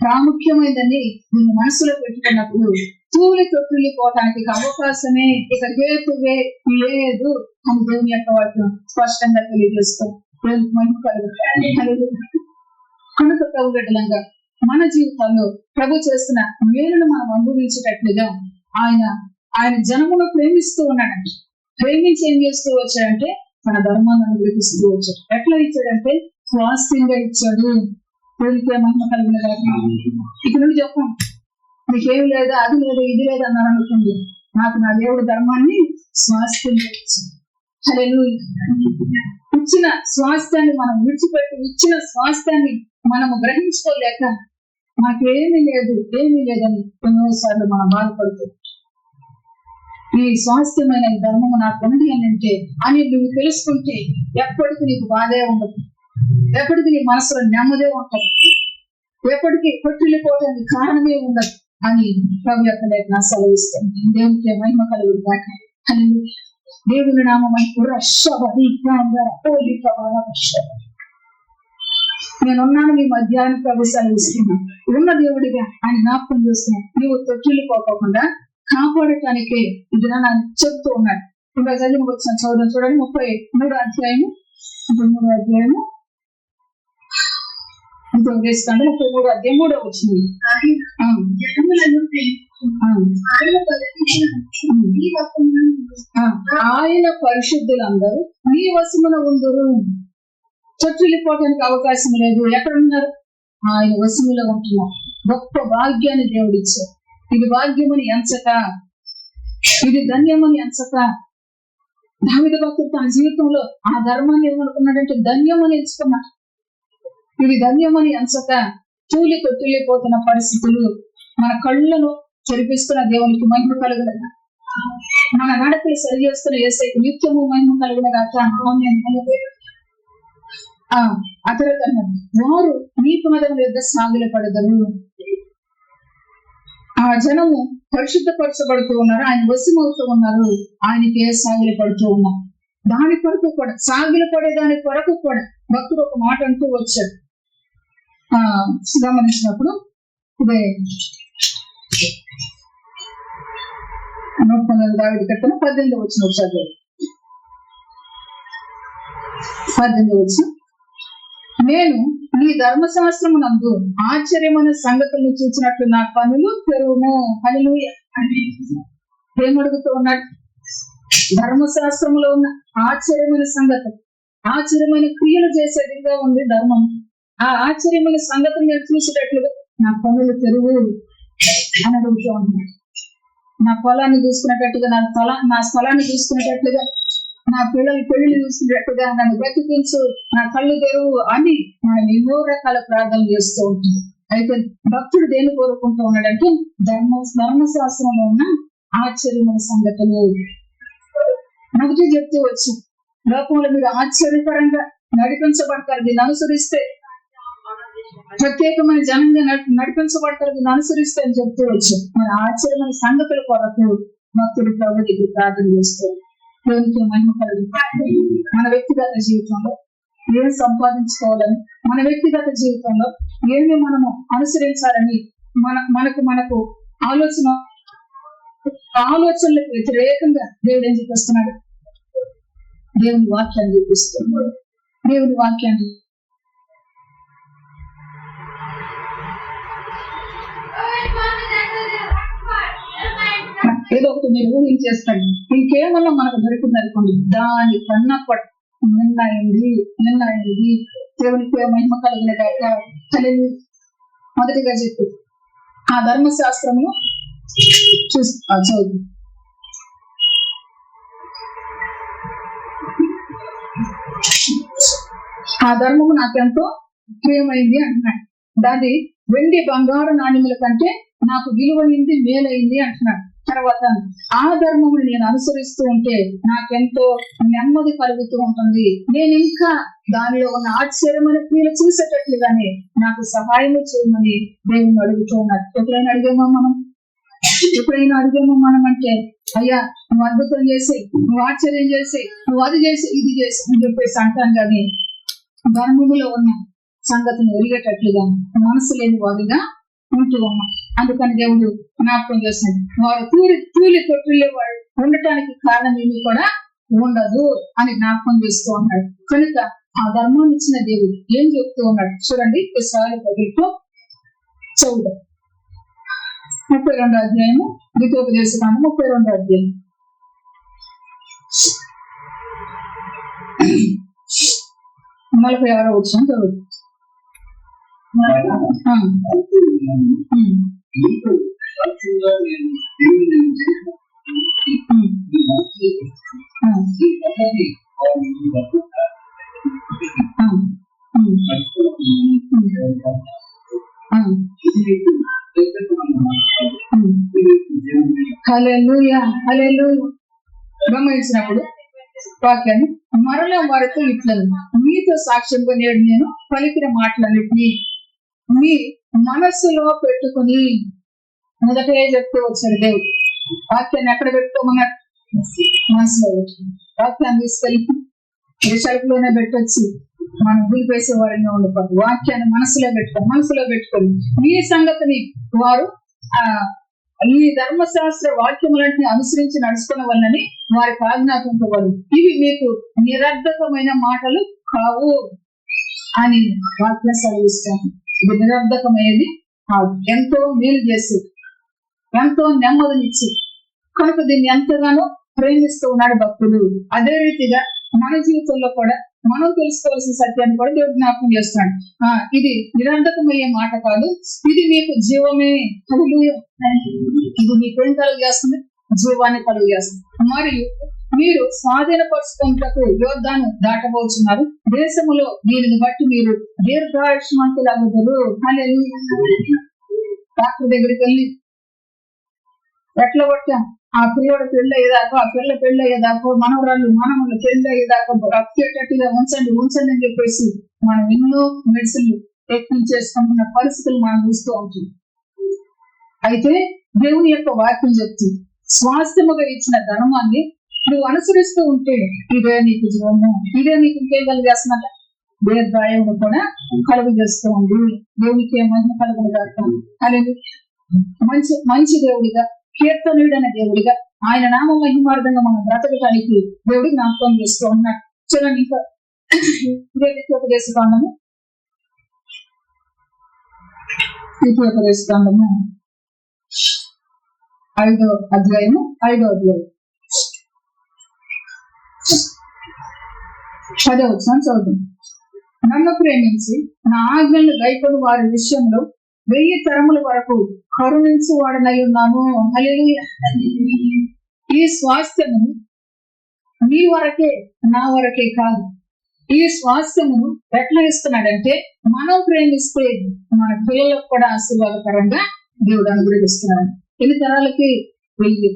ప్రాముఖ్యమైనదని దీన్ని మనసులో పెట్టుకున్నప్పుడు తూలి తొట్టిల్లిపోవటానికి అవకాశమే, ఇక హేతువే లేదు అని దేవుని యొక్క వాక్యం స్పష్టంగా తెలియజేస్తాం. కనుక ప్రభు బిడ్డలంగా మన జీవితంలో ప్రభు చేస్తున్న మేలును మనం అనుభవించేటట్లుగా ఆయన జనమును ప్రేమిస్తూ ఉన్నాడంటే, ప్రేమించి ఏం చేస్తూ వచ్చాడంటే తన ధర్మాన్ని అనుగ్రహిస్తూ వచ్చాడు. ఎట్లా ఇచ్చాడంటే స్వాస్థ్యంగా ఇచ్చాడు. దేవునికి మహిమ కలిగిన గాక. ఇక్కడ నుండి చెప్పండి, మీకేం లేదా, అది లేదా, ఇది లేదా అన్నారు అనుకోండి, నాకు నా దేవుడి ధర్మాన్ని స్వాస్థ్యంగా ఇచ్చింది. హల్లెలూయా. ఇచ్చిన స్వాస్థ్యాన్ని మనం విడిచిపెట్టి ఇచ్చిన స్వాస్థ్యాన్ని మనము గ్రహించుకోలేక మాకేమీ లేదు, ఏమీ లేదని ఎన్నోసార్లు మనం బాధపడుతుంది. ఈ స్వాస్థ్యమైన ధర్మము నాకు ఉంది అని అంటే అని నువ్వు తెలుసుకుంటే ఎప్పటికీ నీకు బాధే ఉండదు, ఎప్పటికీ నీ మనసులో నెమ్మదే ఉంటుంది, ఎప్పటికీ కొట్టిల్లిపోవడానికి కారణమే ఉండదు అని ప్రభు యొక్క లేఖన సెలవిస్తుంది. దేవునికి మహిమ కలుగును గాక. హల్లెలూయా. దేవుని నామమున నేనున్నాను మీ మధ్యాహ్నం ప్రభు సెలవిస్తున్నాను. ఉన్న దేవుడిగా ఆయన జ్ఞాపకం చేస్తున్నాను. నీవు తొట్టిల్లిపోకుండా కాపాడటానికే ఇది నన్ను చెప్తూ ఉన్నాడు. ఇంకా చదివి వచ్చిన చదువు చూడండి, 33వ అధ్యాయము 33వ అధ్యాయము 3వ వచ్చింది. ఆయన పరిశుద్ధులందరూ నీ వశమున ఉందరు. చొచ్చులిపోవడానికి అవకాశం లేదు. ఎక్కడ ఉన్నారు? ఆయన వశములో ఉంటున్నారు. గొప్ప భాగ్యాన్ని దేవుడిచ్చారు. ఇది భాగ్యమని ఎంచక, ఇది ధన్యమని ఎంచక. దావీదు భక్తుడు తన జీవితంలో ఆ ధర్మాన్ని ఏమనుకున్నాడంటే ధన్యమని ఎంచుకున్నాడు. ఇది ధన్యమని ఎంచక తూలి తొట్టిల్లిపోతున్న పరిస్థితులు మన కళ్ళను చెరిపిస్తున్న దేవునికి మహిమ కలుగునగా, మన నడపై సరి చేస్తున్న యేసయ్యకు నిత్యము మహిమ కలుగునగా. అతరకన్నారు వారు నీ పాదముల యొద్ద సాగిలపడెదరు. ఆ జనము పరిశుద్ధపరచబడుతూ ఉన్నారు, ఆయన వశమవుతూ ఉన్నారు, ఆయనకే సాగిలపడుతూ ఉన్నారు. దాని కొరకు కూడా, సాగిలపడే దాని కొరకు కూడా భక్తుడు ఒక మాట అంటూ వచ్చాడు. గమనించినప్పుడు ఇదే దావీదు కీర్తన 18వ వచనం చదువు. 18వ వచనం, నేను నీ ధర్మశాస్త్రము నందు ఆశ్చర్యమైన సంగతులను చూసినట్లు నా కనులు తెరువును. హల్లెలూయా. ఏమడుగుతూ ఉన్నాడు? ధర్మశాస్త్రంలో ఉన్న ఆశ్చర్యమైన సంగతులు, ఆశ్చర్యమైన క్రియలు చేసేదిగా ఉంది ధర్మం. ఆ ఆశ్చర్యమైన సంగతులు నేను చూసేటట్లుగా నా కనులు తెరువు అని అడుగుతూ ఉన్నాడు. నా పొలాన్ని చూసుకునేటట్టుగా, నా స్థలాన్ని చూసుకునేటట్లుగా నా పిల్లలు పెళ్లి చూసినట్టుగా నన్ను బ్రతికించు, నా కళ్ళు తెరువు అని మనం ఎన్నో రకాల ప్రార్థన చేస్తూ ఉంటుంది. అయితే భక్తుడు దేని కోరుకుంటూ ఉన్నాడంటే ధర్మశాస్త్రంలో ఉన్న ఆశ్చర్యమైన సంగతులు మొదటి చెప్తూ వచ్చి లోకంలో మీరు ఆశ్చర్యకరంగా నడిపించబడతారు, దీన్ని అనుసరిస్తే ప్రత్యేకమైన జనంగా నడిపించబడతారు, దీన్ని అనుసరిస్తే అని చెప్తూ వచ్చు. మన ఆశ్చర్యమైన సంగతుల కొరకు భక్తుడు ప్రభు దగ్గర ప్రార్థన చేస్తారు. దేవునికి మహిమ కలుగుతుంది. మన వ్యక్తిగత జీవితంలో ఏం సంపాదించుకోవాలని, మన వ్యక్తిగత జీవితంలో ఏమి మనము అనుసరించాలని మనకు ఆలోచనలకు వ్యతిరేకంగా దేవుడు ఏం చూపిస్తున్నాడు? దేవుని వాక్యాన్ని చూపిస్తున్నాడు. దేవుని వాక్యాన్ని ఏదో ఒకటి మీరు ఊహించేస్తాడు. ఇంకేమన్నా మనకు దొరికింది అనుకోండి, దాని కన్నా నిన్నైంది దేవునికి మహిమ కలిగిన గాక. మొదటిగా చెప్పు ఆ ధర్మశాస్త్రము చదువు. ఆ ధర్మము నాకెంతో ప్రియమైంది అంటున్నాడు. దాని వెండి బంగారు నాణ్యముల కంటే నాకు విలువైంది, మేలైంది అంటున్నాడు. తర్వాత ఆ ధర్మమును నేను అనుసరిస్తూ ఉంటే నాకెంతో నెమ్మది కలుగుతూ ఉంటుంది. నేను ఇంకా దానిలో ఉన్న ఆశ్చర్యమైన క్రియలు చూసేటట్లుగానే నాకు సహాయం చేయమని దేవుని అడుగుతూ ఉన్నాడు. ఎప్పుడైనా అడిగామో మనం అంటే, అయ్యా నువ్వు అద్భుతం చేసి, నువ్వు ఆశ్చర్యం చేసి, నువ్వు అది చేసి, ఇది చేసి అని చెప్పేసి అంటాను. కానీ ధర్మములో ఉన్న సంగతిని ఎరిగేటట్లుగా మనసు లేని వారిగా ఉంటూ ఉన్నాం. అందుకని దేవుడు జ్ఞాపకం చేస్తున్నాడు, వారు తూలి తొట్టిల్లే వాడు ఉండటానికి కారణం ఏమి కూడా ఉండదు అని జ్ఞాపకం చేస్తూ ఉన్నాడు. కనుక ఆ ధర్మాన్ని ఇచ్చిన దేవుడు ఏం చెప్తూ ఉన్నాడు చూడండి. ఇశ్రాయేలు ప్రజలతో చదువు 32వ అధ్యాయము, ద్వితీయోపదేశకాండం 32వ అధ్యాయం. నలభై 6వ వచనం చదువు. హల్లెలూయా హల్లెలూయా. గమనించినప్పుడు వాక్యాన్ని మరలా వారితో ఇట్లను, మీతో సాక్ష్యంగా నేడు నేను పలికిన మాటలన్నిటినీ మీ మనస్సులో పెట్టుకుని, మొదటే చెప్తూ వచ్చాడు దేవుడు. వాక్యాన్ని ఎక్కడ పెట్టుకోమన్నారు? మనసులో పెట్టుకుని. వాక్యాన్ని తీసుకెళ్ళి షెల్ఫ్లోనే పెట్టొచ్చి మనం దిలిపేసే వారిని ఉండిపోదు. వాక్యాన్ని మనసులో పెట్టుకొని మీ సంగతిని వారు ఈ ధర్మశాస్త్ర వాక్యములన్నీ అనుసరించి నడుచుకున్న వాళ్ళని వారికి ఆజ్ఞాపింపబడు. ఇవి మీకు నిరర్ధకమైన మాటలు కావు అని వాక్యం సెలవిస్తాను. ఇది నిరర్ధకమైనది కాదు, ఎంతో మేలు చేసి, ఎంతో నెమ్మదినిచ్చి, కనుక దీన్ని ఎంతగానో ప్రేమిస్తూ ఉన్నాడు భక్తుడు. అదే రీతిగా మన జీవితంలో కూడా మనం తెలుసుకోవాల్సిన సత్యాన్ని కూడా దేవుడు జ్ఞాపకం చేస్తున్నాడు. ఇది నిరర్ధకమయ్యే మాట కాదు, ఇది మీకు జీవమే. ఇది మీకు ఏం కలుగు చేస్తుంది? జీవాన్ని కలుగు చేస్తుంది. మరియు మీరు స్వాధీనపరుచుకుంటకు యోర్దాను దాటబోతున్నారు. దేశములో దీనిని బట్టి మీరు దీర్ఘాయుష్మంతులగుదురు. డాక్టర్ దగ్గరికి వెళ్ళి ఎట్లా కొట్టాం, ఆ పిల్లడు పెళ్ళి అయ్యేదాకా, ఆ పిల్ల పెళ్ళి అయ్యేదాకా, మనములు పెళ్ళి అయ్యేదాకా రక్కేటట్టుగా ఉంచండి అని చెప్పేసి మనం ఎన్నో మెడిసిన్లు ఎక్కించేసుకుంటున్న పరిస్థితులు మనం చూస్తూ ఉంటుంది. అయితే దేవుని యొక్క వాక్యం చెప్తుంది, స్వాస్థ్యముగా ఇచ్చిన ధర్మాన్ని నువ్వు అనుసరిస్తూ ఉంటే ఇదే నీకు జీవము, ఇదే నీకు ఇంకేం కలిగేస్తున్నట దీర్ఘాయువు కూడా కలుగు చేస్తూ ఉంది. దేవునికి మహిమ కలుగును. అలాగే మంచి దేవుడిగా, కీర్తనుడైన దేవుడిగా, ఆయన నామ మహిమార్థంగా మనం బ్రతకటానికి దేవుడు జ్ఞాపకం చేస్తూ ఉన్నాడు. చూడండి, ఇంకా ద్వితీయోపదేశకాండము 5వ అధ్యాయము 5వ అధ్యాయం 10వ వచనం చదువుతుంది. నన్ను ప్రేమించి నా ఆజ్ఞలను గైకొని వారి విషయంలో 1000 తరముల వరకు కరుణించు వాడనై ఉన్నాను. హల్లెలూయా. ఈ స్వాస్థ్యము నీ వరకే నా వరకే కాదు, ఈ స్వాస్థ్యమును ఎట్లా ఇస్తున్నాడంటే మనం ప్రేమిస్తే మన పిల్లలకు కూడా ఆశీర్వాదకరంగా దేవుడు అనుగ్రహిస్తున్నాడు. ఎన్ని తరాలకి వెళ్ళి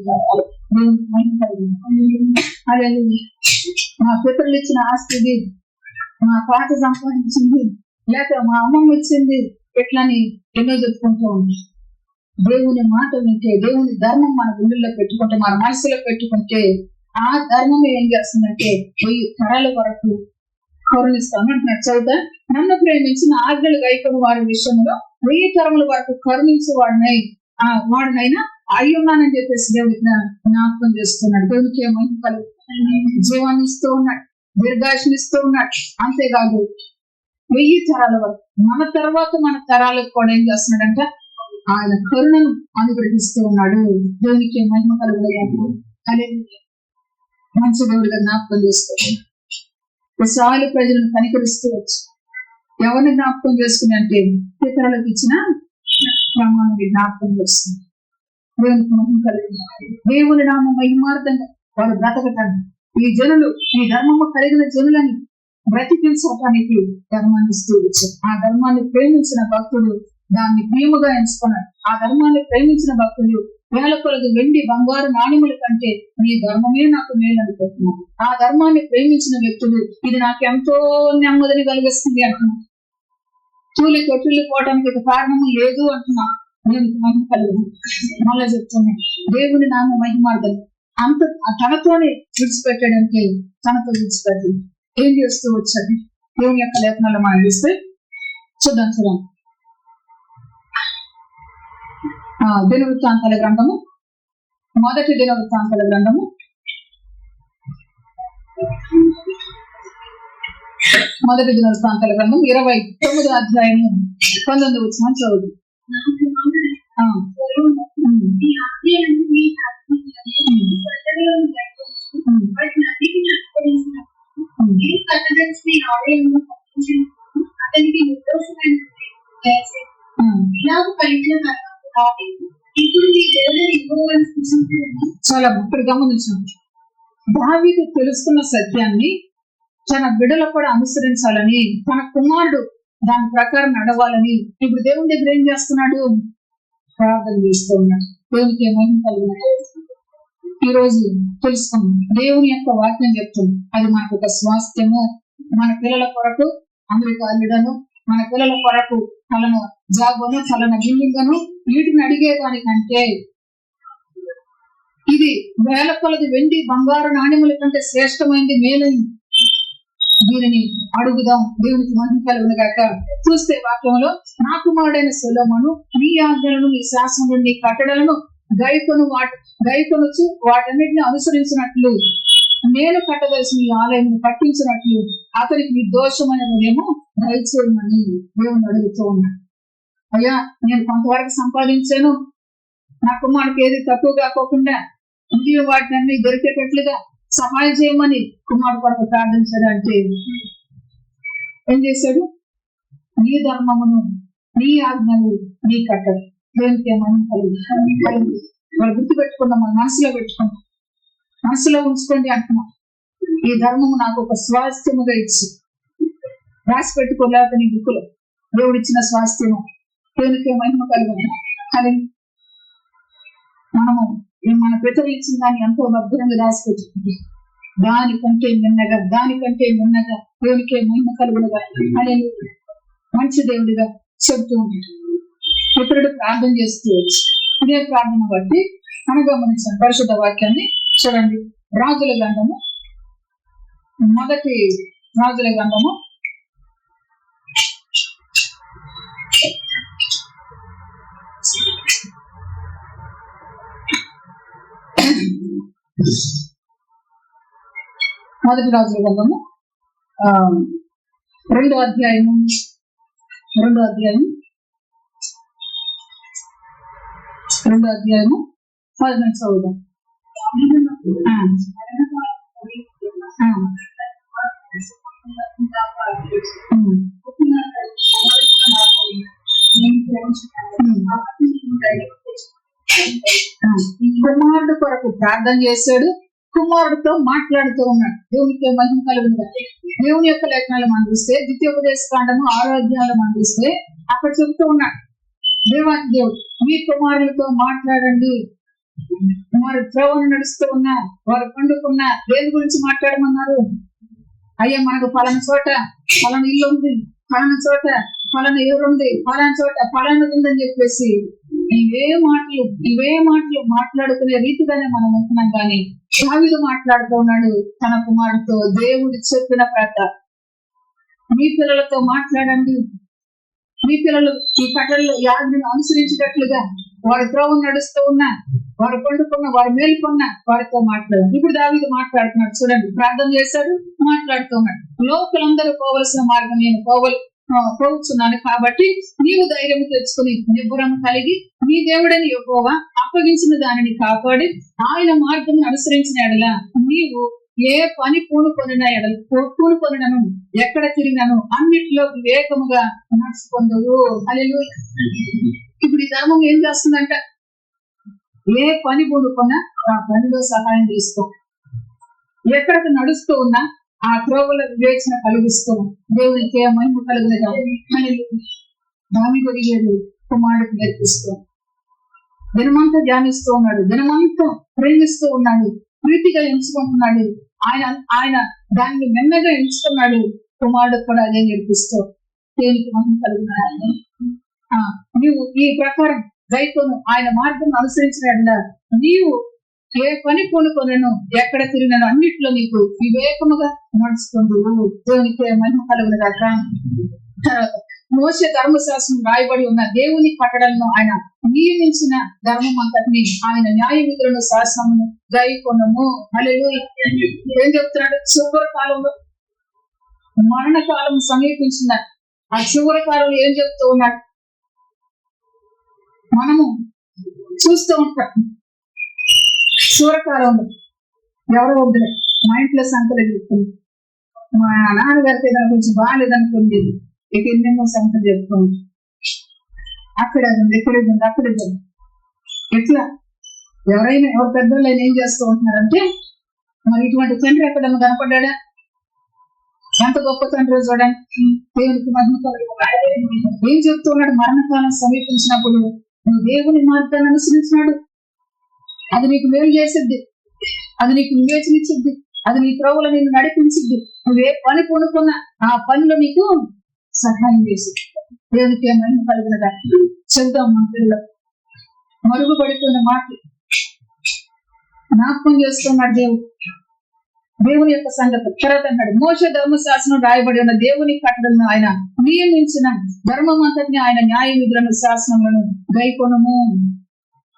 మా పితరులు ఇచ్చిన ఆస్తి, మా తాత సంపాదించింది, లేక మా అమ్మమ్మ ఇచ్చింది, ఇట్లని ఎన్నో చెప్పుకుంటూ ఉంది. దేవుని మాట వింటే, దేవుని ధర్మం మన గుండెల్లో పెట్టుకుంటే, మన మనసులో పెట్టుకుంటే, ఆ ధర్మం ఏం చేస్తుందంటే 1000 తరాల వరకు కరుణిస్తాను అంటున్నాడు. చదువుతా, నన్ను ప్రేమించిన ఆజ్ఞలు గైకొని వారి విషయంలో 1000 తరముల వరకు కరుణించే వాడినైనా అయ్యున్నానని చెప్పేసి దేవుడికి జ్ఞాపకం చేస్తున్నాడు. దేవునికి ఏమైనా కలుగు జీవాన్ని ఇస్తూ ఉన్నాడు, దీర్ఘాయుష్ని ఇస్తూ ఉన్నాడు. అంతేకాదు 1000 తరాల వరకు మన తర్వాత మన తరాలకు కూడా ఏం చేస్తున్నాడంటే ఆయన కరుణను అనుగ్రహిస్తూ ఉన్నాడు. దేవునికి మహిమ కలుగుతాడు. మంచి దేవుడిగా జ్ఞాపకం చేస్తున్నాడు. విశాల ప్రజలను కనికరిస్తూ వచ్చు. ఎవరిని జ్ఞాపకం చేసుకుని అంటే ఇతరులకు ఇచ్చిన ప్రమాణాన్ని జ్ఞాపకం చేస్తుంది. దేవునికి మహిమ కలుగుతుంది. దేవుని నామం మహిమార్థంగా వారు బ్రతకటాన్ని, ఈ జనులు ఈ ధర్మము కలిగిన జనులని బ్రతికించటానికి ధర్మాన్ని ఇస్తూ వచ్చారు. ఆ ధర్మాన్ని ప్రేమించిన భక్తుడు దాన్ని ప్రేమగా ఎంచుకున్నాడు. ఆ ధర్మాన్ని ప్రేమించిన భక్తుడు వేల కొలది వెండి బంగారు నాణ్యముల కంటే ఈ ధర్మమే నాకు మేలు అనుకుంటున్నాడు. ఆ ధర్మాన్ని ప్రేమించిన వ్యక్తుడు ఇది నాకు ఎంతో నెమ్మదిని కలిగిస్తుంది అంటున్నాడు. తూలి కొట్టులు పోవడానికి కారణము లేదు అంటున్నాడు. నేను మహిమ కలుగు మళ్ళా చెప్తున్నాను. దేవుని నామ మహిమార్థం అంత తనతోనే విడిచిపెట్టాడంటే తనతో విడిచిపెట్టి ఏం చేస్తూ వచ్చాడు. దేవుని యొక్క లేఖనాలు మనం చూస్తే చూద్దాం. దినవృత్తాంతాల గ్రంథము, మొదటి దినవృత్తాంతాల గ్రంథము 29వ అధ్యాయము 19వ వచనం చదువు. చాలా ఇప్పుడు గమనించాం. దావీదు తెలుసుకున్న సత్యాన్ని తన బిడ్డలు కూడా అనుసరించాలని, తన కుమారుడు దాని ప్రకారం నడవాలని ఇప్పుడు దేవుని దగ్గర ఏం చేస్తున్నాడు? ప్రార్థన చేస్తూ ఉన్నాడు. దేవునికి ఏమైనా కలిగిన ఈ రోజు తెలుసుకున్నాం. దేవుని యొక్క వాక్యం చెప్తుంది. అది మనకు ఒక స్వాస్థ్యము. మన పిల్లల కొరకు అమెరికా వెళ్ళడను, మన పిల్లల కొరకు ఫలన జాబును, ఫలన బిల్డింగ్ను, వీటిని అడిగేదానికంటే ఇది వేల కొలది వెండి బంగారు నాణ్యముల కంటే శ్రేష్టమైనది, మేలైంది. దీనిని అడుగుదాం. దేవునికి మహిమ కలుగును గాక. చూస్తే వాక్యంలో, నా కుమారుడైన సొలొమోను నీ ఆజ్ఞలను, నీ శాసనములను, నీ కట్టడలను గైకొనొచ్చు వాటన్నిటిని అనుసరించినట్లు నేను కట్టదలసిన ఈ ఆలయం కట్టించినట్లు అతనికి నిర్దోషమైనదేమో దయచేయమని దేవుని అడుగుతూ ఉన్నాడు. అయ్యా, నేను కొంతవరకు సంపాదించాను, నా కుమారుడికి ఏది తక్కువ కాకోకుండా ఇంటిలో వాటిని అన్ని దొరికేటట్లుగా సహాయం చేయమని కుమారుడు కొరకు ప్రార్థించాడు. అంటే ఏం చేశాడు? నీ ధర్మమును, నీ ఆజ్ఞలు, నీ కట్టడు. దేవునికి ఏమని కలిగి వాళ్ళు గుర్తు పెట్టుకున్నాం, మన మనసులో పెట్టుకున్నాం, మనసులో ఉంచుకోండి అంటున్నాం. ఈ ధర్మము నాకు ఒక స్వాస్థ్యముగా ఇచ్చి రాసి పెట్టుకోలేక నీ బుక్కులో దేవుడిచ్చిన స్వాస్థ్యము. దేవునికి మహిమ కలుగును. కలిగి మనము మన పితరులు ఇచ్చిన దాన్ని ఎంతో భద్రంగా రాసి పెట్టుకుంది. దానికంటే మిన్నగా దేవునికి మహిమ కలుగునుగా అనే మంచి దేవుడిగా చెబుతూ ఉంటాడు. పితరుడు ప్రార్థన చేస్తూ వచ్చి ఇదే ప్రార్థన బట్టి మనం గమనించాం. పరిశుద్ధ వాక్యాన్ని చూడండి. రాజుల గ్రంథము, మొదటి రాజుల గ్రంథము 2వ అధ్యాయము 2వ అధ్యాయము 2వ అధ్యాయము 10 చదువుదాం. కుమారుడు కొరకు ప్రార్థన చేశాడు. కుమారుడితో మాట్లాడుతూ ఉన్నాడు. దేవునికి మహిమ కలుగుతుంది. దేవుని యొక్క లేఖనాలు మనం చూస్తే ద్వితీయోపదేశ కాండము 6వ అధ్యాయంలో మనం చూస్తే అక్కడ చెబుతూ ఉన్నాడు, దేవాది దేవుడు మీ కుమారులతో మాట్లాడండి. వారు త్రోవను నడుస్తూ ఉన్నా, వారు పండుకున్నా దేని గురించి మాట్లాడమన్నారు? అయ్యా మనకు పలానా చోట పలానా ఇల్లు ఉంది, పలానా చోట పలానా ఎవరుంది, పలానా చోట పలానా ఉందని చెప్పేసి ఇవే మాటలు మాట్లాడుకునే రీతిగానే మనం ఉంటున్నాం. కానీ దావీదు మాట్లాడుతూ ఉన్నాడు తన కుమారుడితో, దేవుడు చెప్పిన ప్రకారం మీ పిల్లలతో మాట్లాడండి. మీ పిల్లలు ఈ కట్టల్లో యాజ్ఞను అనుసరించేటట్లుగా వారి త్రోవను నడుస్తూ ఉన్నా, వారు పండుకున్న, వారు మేలుకున్న వారితో మాట్లాడు. ఇప్పుడు దావీదు మాట్లాడుతున్నాడు. చూడండి, ప్రార్థన చేశాడు, మాట్లాడుతున్నాడు. లోకలందరూ పోవలసిన మార్గం నేను పోవచ్చున్నాను, కాబట్టి నీవు ధైర్యం తెచ్చుకుని నిబ్బరం కలిగి నీ దేవుడని యెహోవా అప్పగించిన దానిని కాపాడి ఆయన మార్గం అనుసరించిన ఎడల నీవు ఏ పని పూనుకొనినను ఎక్కడ తిరిగినను అన్నిటిలో వివేకముగా నడుచుకొందువు. హల్లెలూయా. ఇప్పుడు ఈ ధర్మం ఏం చేస్తుందంట? ఏ పని పూనుకున్నా ఆ పనిలో సహాయం తీసుకో, ఎక్కడికి నడుస్తూ ఉన్నా ఆ త్రోవల వివేచన కలిగిస్తూ దేవునికి మహిమ కలుగునగా దావీదు అడిగాడు, కుమారుడికి నేర్పిస్తూ దినమంతా ధ్యానిస్తూ ఉన్నాడు, దినమంతా ప్రేమిస్తూ ఉన్నాడు, ప్రీతిగా ఎంచుకుంటున్నాడు. ఆయన దాన్ని మెన్నగా ఎంచుకున్నాడు. కుమారుడు కూడా అదే నేర్పిస్తూ దేవునికి మహిమ కలుగునగా నీవు ఈ ప్రకారం గైకోను ఆయన మార్గం అనుసరించిన నీవు ఏ పని పూనుకొనను ఎక్కడ తిరిగినను అన్నిట్లో నీకు వివేకముగా నడుచుకుందువు. దేవునికి మహిమ కలుగునగాక. మోషే ధర్మశాస్త్రం రాయబడి ఉన్న దేవుని కట్టడలను ఆయన నియమించిన ధర్మం అంతటిని ఆయన న్యాయ విధులను శాసనమును గైకొనము. హల్లెలూయా. ఏం చెప్తున్నాడు? చివరి కాలంలో మరణకాలం సమీపించిన ఆ చివరి కాలంలో ఏం చెప్తూ ఉన్నాడు? మనము చూస్తూ ఉంటాం. చివరికాలంలో ఎవరో వద్దులే, మా ఇంట్లో సంకలు చెప్తుంది, మా నాన్నగారికి దాని గురించి బాగాలేదనుకుంది, ఇక ఎన్నెన్నో సంకలు చెప్తూ ఉంటాం. అక్కడ ఉంది, ఇక్కడ ఉంది, అక్కడ ఉంది. ఎట్లా ఎవరు పెద్దోళ్ళు ఏం చేస్తూ ఉంటున్నారంటే, మరి ఇటువంటి తండ్రి ఎక్కడన్నా కనపడ్డా? ఎంత గొప్ప తండ్రి చూడండి. దేవునికి మహిమ కలుగునగాక. ఏం చెప్తున్నాడు? మరణకాలం సమీపించినప్పుడు నువ్వు దేవుని మార్గాన్ని అనుసరించినాడు, అది నీకు మేలు చేసిద్ది, అది నీకు వివేచనిచ్చిద్ది, అది నీ త్రోవలో నిన్ను నడిపించిద్ది. నువ్వే పని పూనుకున్నా ఆ పనిలో నీకు సహాయం చేసిద్ది. దేవునికి మహిమ కలుగునగాక. చెబుతాం మన పిల్లలు మరుగుపడిపోయిన మాటలు జ్ఞాపకం చేస్తున్నాడు దేవుని యొక్క సంగతి. తర్వాత అన్నాడు, మోషే ధర్మశాస్త్రం రాయబడి ఉన్న దేవుని కట్టడలను ఆయన నియమించిన ధర్మం అంతటిని ఆయన న్యాయ విధులను శాసనములను గైకొనము.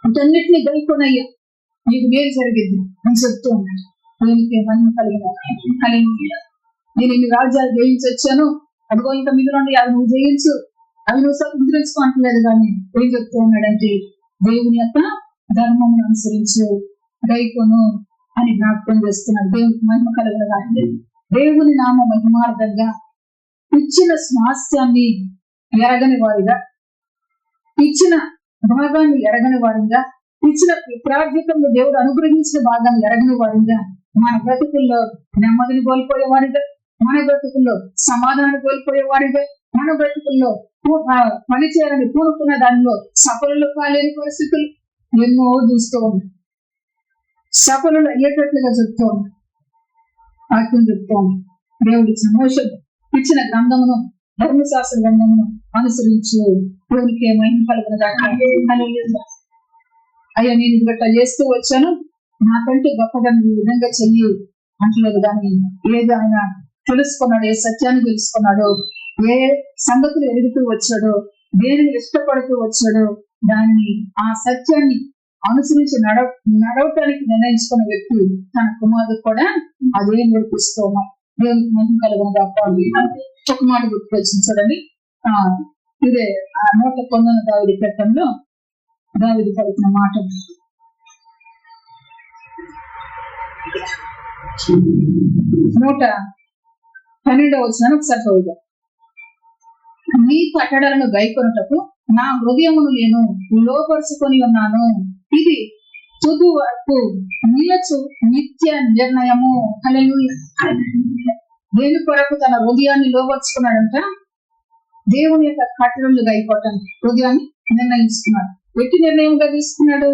వీటన్నిటిని గైకొనయ్యా నీకు మేలు జరిగింది అని చెప్తూ ఉన్నాడు. దేవునికి మహిమ కలుగునగాక. నేను ఇన్ని రాజ్యాలు జయించి వచ్చాను, అదిగో ఇంకా మిగిలిన అవి నువ్వు జయించు, అవి నువ్వు ముద్రించుకో అంటలేదు. కానీ ఏం చెప్తూ ఉన్నాడంటే దేవుని యొక్క ధర్మం అనుసరించు, గైకొను అని జ్ఞాపకం చేస్తున్నాడు. దేవునికి మహిమ కలుగునగాక. దేవుని నామ మహిమార్థంగా ఇచ్చిన స్వాస్థ్యాన్ని ఎరగని వారిగా, ఇచ్చిన భాగాన్ని ఎరగని వారిగా, ఇచ్చిన ప్రార్థికంలో దేవుడు అనుగ్రహించిన భాగాన్ని ఎరగని వారిగా, మన బ్రతుకుల్లో నెమ్మదిని కోల్పోయేవారిగా, మన బ్రతుకుల్లో సమాధానం కోల్పోయేవారిగా, మన బ్రతుకుల్లో పనిచేయాలని పూనుకున్న దానిలో సఫలులు కాలేని పరిస్థితులు ఎన్నో చూస్తూ ఉన్నాయి. సఫలులు అయ్యేటట్లుగా చెప్తూ ఉన్నాయి. వాక్యం చెప్తూ ఉంది. దేవుడి మోషే ఇచ్చిన గ్రంథమును, ధర్మశాస్త్ర గ్రంథమును అనుసరించు. దేవునికి మహిమ కలుగునగాక. అయ్యా నేను గట్లా చేస్తూ వచ్చాను, నాకంటే గొప్పగా ఈ విధంగా చెయ్యి అంటలేదు. కానీ ఏది ఆయన తెలుసుకున్నాడు, ఏ సత్యాన్ని తెలుసుకున్నాడో, ఏ సంగతులు ఎరుగుతూ వచ్చాడో, దేనిని ఇష్టపడుతూ వచ్చాడో దాన్ని, ఆ సత్యాన్ని అనుసరించి నడవటానికి నిర్ణయించుకున్న వ్యక్తి తన కుమారుడు కూడా అదే నేర్పిస్తూ ఉన్నాడు. దేవునికి మహిమ కలుగునగాక. ఒక మాట గుర్తుకొచ్చింది చూడండి. ఇదే 119 దావీదు కీర్తనలో దావీదు పలికిన మాట. 112వ వచనం ఒకసారి చదువుదాం. నీ కట్టడలను గైకొనుటకు నా హృదయమును నేను లోపరుచుకొని ఉన్నాను, ఇది తుది వరకు నిలచు నిత్య నిర్ణయము. హల్లెలూయా. దేని కొరకు తన హృదయాన్ని లోపరుచుకున్నాడంట? దేవుని యొక్క కట్టడలుగా అయిపోవటానికి హృదయాన్ని నిర్ణయించుకున్నాడు. ఎట్టి నిర్ణయంగా తీసుకున్నాడు?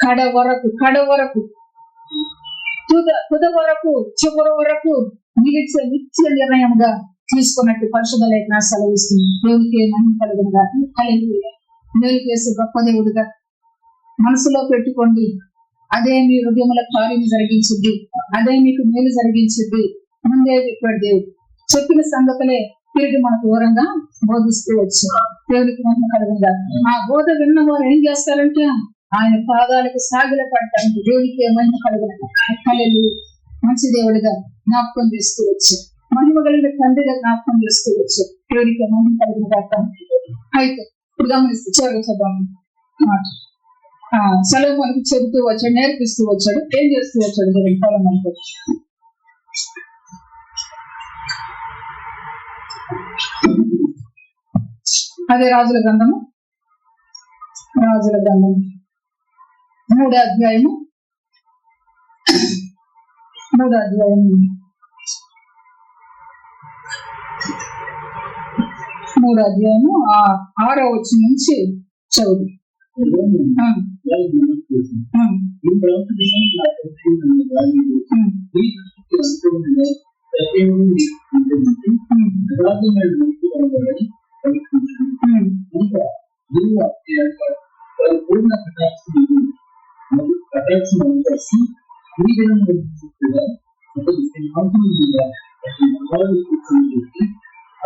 కడ వరకు తుద వరకు చివరి వరకు నిలిచే నిత్య నిర్ణయంగా తీసుకున్నట్టు పరిశుద్ధ లేఖన సెలవిస్తుంది. దేవునికి మహిమ కలుగునుగా. హల్లెలూయా. మేలు చేసే గొప్ప దేవుడుగా మనసులో పెట్టుకోండి. అదే మీ హృదయముల కార్యం జరిగించుద్ది, అదే మీకు మేలు జరిగించుద్ది. ముందే చెప్పాడు దేవుడు. చెప్పిన సంగతులే తిరిగి మనకు వివరంగా బోధిస్తూ వచ్చు. దేవునికి మహిమ కలుగునుగా. ఆ బోధ విన్న వారు ఏం చేస్తారంటే ఆయన పాదాలకు సాగిల పడటానికి దేవునికి మహిమ కలుగునుగా. హల్లెలూయా. మంచి దేవుడిగా జ్ఞాపకం చేస్తూ వచ్చు, మహిమ కలిగిన తండ్రిగా జ్ఞాపకం చేస్తూ వచ్చు. దేవునికి మహిమ కలుగునుగా. అయితే ఇప్పుడు గమనిస్తూ చదువుతాం మాట. సొలొమోనుకి చెబుతూ వచ్చాడు, నేర్పిస్తూ వచ్చాడు. ఏం చేస్తూ వచ్చాడు సొలొమోనుకు? అదే రాజుల గ్రంథము 3వ అధ్యాయము 6వ వచనం నుంచి చదువు. పూర్ణ కటాక్షం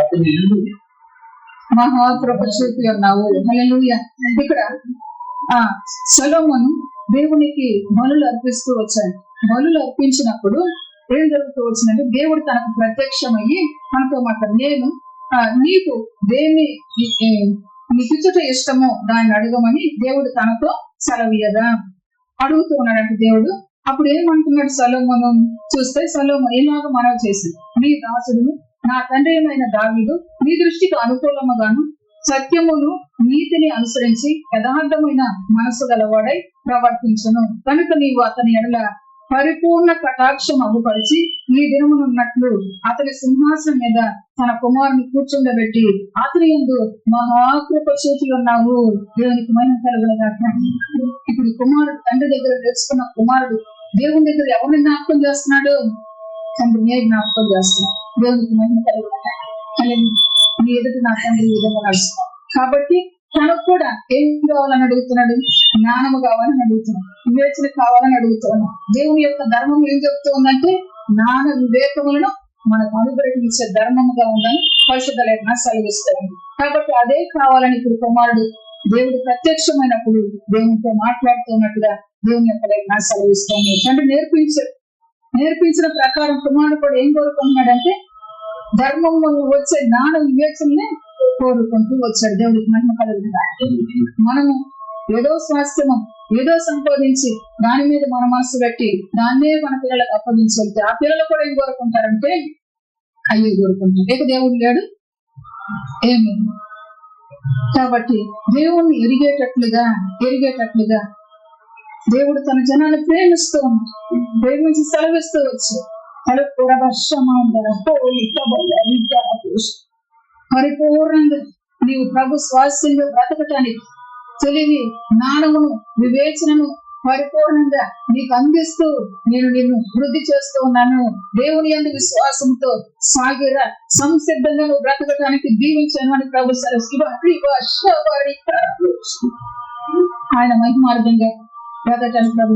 అతని మహాకృప చూపి ఉన్నావు. హల్లెలూయా. ఇక్కడ సొలొమోను దేవునికి బలులు అర్పిస్తూ వచ్చాడు. బలులు అర్పించినప్పుడు ఏం జరుగుతూ వచ్చిందంటే దేవుడు తనకు ప్రత్యక్షమయ్యి తనతో మాట్లాడు, నేను నీకు దేన్ని నీకిచ్చుట ఇష్టమో దాన్ని అడగమని దేవుడు తనతో సెలవీయగా అడుగుతూ ఉన్నాడంటే దేవుడు. అప్పుడు ఏమంటున్నాడు సొలొమోను చూస్తే, సొలొమోను ఏలాగా మనవి చేసింది, నీ దాసుడు నా తండ్రి అయిన దావీదు నీ దృష్టికి అనుకూలముగాను సత్యమును నీతిని అనుసరించి యథార్థమైన మనసు గలవాడై ప్రవర్తించును. కనుక నీవు అతని ఎడల పరిపూర్ణ కటాక్షం అగుపరిచి ఈ దినమునున్నట్లు అతని సింహాసనం మీద తన కుమారుని కూర్చుండబెట్టి అతని యందు మహాకృప చూపి ఉన్నావు. దేవునికి మహిమ కలుగునుగా. ఇప్పుడు కుమారుడు తండ్రి దగ్గర తెలుసుకున్న కుమారుడు దేవుని దగ్గర ఎవరిని జ్ఞాపకం చేస్తున్నాడు? తండ్రినే జ్ఞాపకం చేస్తున్నాడు. దేవునికి మహిమ కలుగునుగా. నీ ఎదుటి నా తండ్రి ఈ విధంగా నడుస్తున్నాడు. కాబట్టి తనకు కూడా ఏం కావాలని అడుగుతున్నాడు? జ్ఞానము కావాలని అడుగుతున్నాడు, వివేచన కావాలని అడుగుతున్నాడు. దేవుని యొక్క ధర్మం ఏం చెప్తూ ఉందంటే జ్ఞాన వివేకములను మనకు అనుగ్రహించే ధర్మముగా ఉందని పరిశుద్ధ లేఖన సెలవిస్తుంది. కాబట్టి అదే కావాలని ఇప్పుడు కుమారుడు దేవుడు ప్రత్యక్షమైనప్పుడు దేవునితో మాట్లాడుతున్నట్టుగా దేవుని యొక్క లేఖన సెలవిస్తుంది. అంటే నేర్పించిన ప్రకారం కుమారుడు కూడా ఏం కోరుకుంటున్నాడంటే ధర్మంలో వచ్చే జ్ఞాన వివేచననే కోరుకుంటూ వచ్చాడు. దేవుడికి మహిమ కలుగునుగా. మనము ఏదో స్వాస్థ్యము ఏదో సంపాదించి దాని మీద మన మనసు పెట్టి దాన్నే మన పిల్లలకు అప్పగించి వెళ్తే ఆ పిల్లలు కూడా ఏం కోరుకుంటారంటే అయ్యే కోరుకుంటారు. లేక దేవుడు లేడు ఏమి. కాబట్టి దేవుణ్ణి ఎరిగేటట్లుగా దేవుడు తన జనాన్ని ప్రేమించి సెలవిస్తూ వచ్చు. పరిపూర్ణంగా నీవు ప్రభు స్వాస్థ్యంగా బ్రతకటానికి తెలివి, జ్ఞానమును, వివేచనను పరిపూర్ణంగా నీకు అందిస్తూ నేను నిన్ను వృద్ధి చేస్తూ ఉన్నాను. దేవుని యందు విశ్వాసంతో సాగిర సంసిద్ధంగా నువ్వు బ్రతకటానికి దీవించాను అని ప్రభు ఆయన మహిమార్థంగా బ్రతకటానికి ప్రభు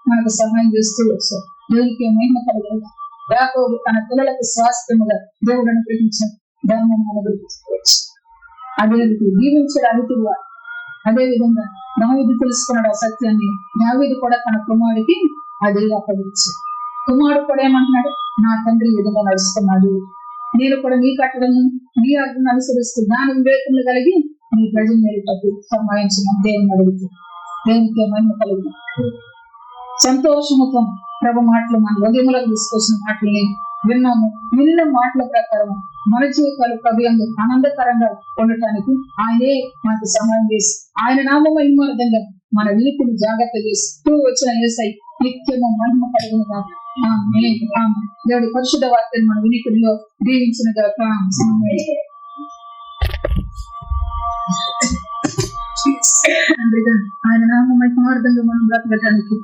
మనకు సహాయం చేస్తూ వచ్చారు. దేవునికి మహిమ కలుగునుగా. యాకోబు తన పిల్లలకు స్వాస్థ్యముగా దేవుడు అనుగ్రహించిన ధర్మం అనుగ్రహించుకోవచ్చు. అదే దీవించాడు అతిథిగా. అదే విధంగా దావీదు తెలుసుకున్నాడు ఆ సత్యాన్ని. దావీదు కూడా తన కుమారుడికి అదే అప్పగించాడు. కుమారుడు కూడా ఏమంటున్నాడు? నా తండ్రి ఈ విధంగా నడుస్తున్నాడు, నేను కూడా నీ కట్టడము నీ ఆజ్ఞను అనుసరిస్తూ జ్ఞాన వివేకములు కలిగి నీ ప్రజలు మేలుటకు సంపాదించమని దేవుని అడుగుతుంది. దేవునికి మహిమ కలుగుతుంది. సంతోషముతో ప్రభు మాటలు మన హృదయములకు తీసుకొచ్చిన మాటల్ని విన్నాము. విన్న మాటల ప్రకారం మన జీవితాలు ప్రభు ఆనందకరంగా ఉండటానికి ఆయనే మనకు సహాయం చేసి ఆయన నామ మహిమార్థంగా మన వీటిని జాగ్రత్త చేస్తూ వచ్చిన యేసై నిత్యము మహిమ కలిగిన దేవుడి పరిశుద్ధ వార్తను మన వినికిడిలో దీవించిన గాక. ఆయన నామ మహిమార్థంగా మనం బ్రతకడానికి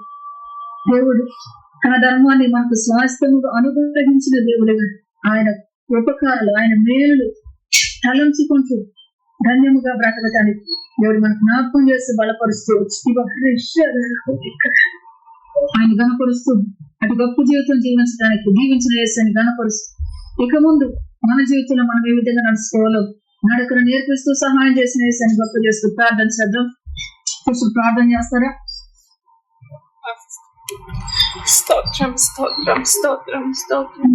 దేవుడు తన ధర్మాన్ని మనకు స్వాస్థ్యముగా అనుగ్రహించిన దేవుడుగా ఆయన ఉపకారాలు ఆయన మేలు తలంచుకుంటూ ధన్యముగా బ్రతకటానికి దేవుడు మనకు జ్ఞాపకం చేస్తూ బలపరుస్తూ ఆయన గణపరుస్తూ అటు గొప్ప జీవితం జీవించడానికి దీవించిన యేసుని గణపరుస్తూ ఇక ముందు మన జీవితంలో మనం ఏ విధంగా నడుచుకోవాలో నడకను నేర్పిస్తూ సహాయం చేసిన యేసుని గొప్ప చేస్తూ ప్రార్థన చేద్దాం. ప్రార్థన చేస్తారా? స్తోత్రం స్తోత్రం స్తోత్రం స్తోత్రం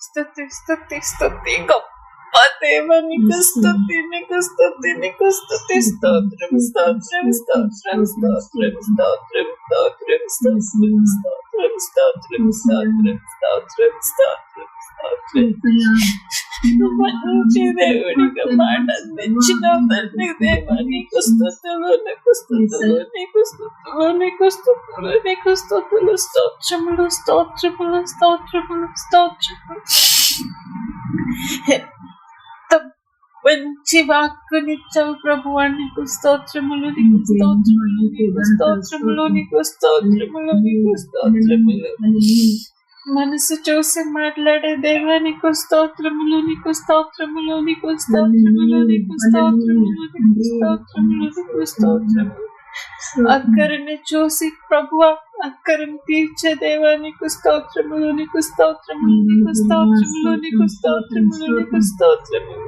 స్తుతి స్తుతి స్తుతి గొప్ప దేవ నీకు స్తుతి నీకు స్తుతి నీకు స్తుతి స్తోత్రం స్తోత్రం స్తోత్రం స్తోత్రం స్తోత్రం స్తోత్రం స్తోత్రం స్తోత్రం స్తోత్రం స్తోత్రం స్తోత్రం మంచి దేవుడిగా మాట తెచ్చిన తండ్రి దేవా నీకు స్తుతులు నీకు స్తుతులు నీకు స్తుతులు నీకు స్తుతులు నీకు స్తుతులు స్తోత్రములు స్తోత్రములు స్తోత్రములు స్తోత్రములు. మంచి వాక్కునిచ్చావు ప్రభువా నీకు స్తోత్రములు నీకు స్తోత్రములు నీకు స్తోత్రములు నీకు స్తోత్రములు నీకు స్తోత్రములు. మనసు చూసి మాట్లాడే దేవా నీకు స్తోత్రములు నీకు స్తోత్రములు నీకు స్తోత్రములు నీకు స్తోత్రములు నీకు స్తోత్రములు నీకు స్తోత్రములు. అక్కరిని చూసి ప్రభువా అక్కరిని తీర్చే దేవా నీకు స్తోత్రములు నీకు స్తోత్రములు నీకు స్తోత్రములు నీకు స్తోత్రములు నీకు స్తోత్రములు.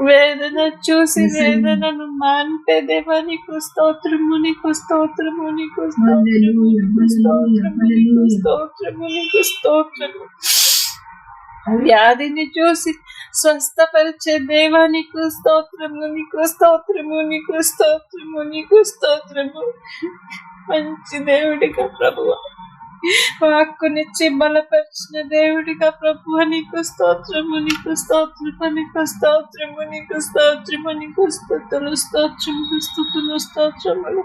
వేదన చూసి వేదనను మాన్పే దేవా నీకు స్తోత్రము నీకు స్తోత్రము నీకు స్తోత్రము నీకు స్తోత్రము నీకు స్తోత్రము నీకు స్తోత్రము. వ్యాధిని చూసి స్వస్థపరిచే దేవా నీకు స్తోత్రము నీకు స్తోత్రము నీకు స్తోత్రము నీకు స్తోత్రము. మంచి దేవుడిగా ప్రభువా వాక్కునిచ్చి బలపరిచిన దేవుడిగా ప్రభువా నీకు స్తోత్రము నీకు స్తోత్రము నీకు స్తోత్రము నీకు స్తోత్రము నీకు స్తుతులు స్తోత్రములు స్తుతులు స్తోత్రములు.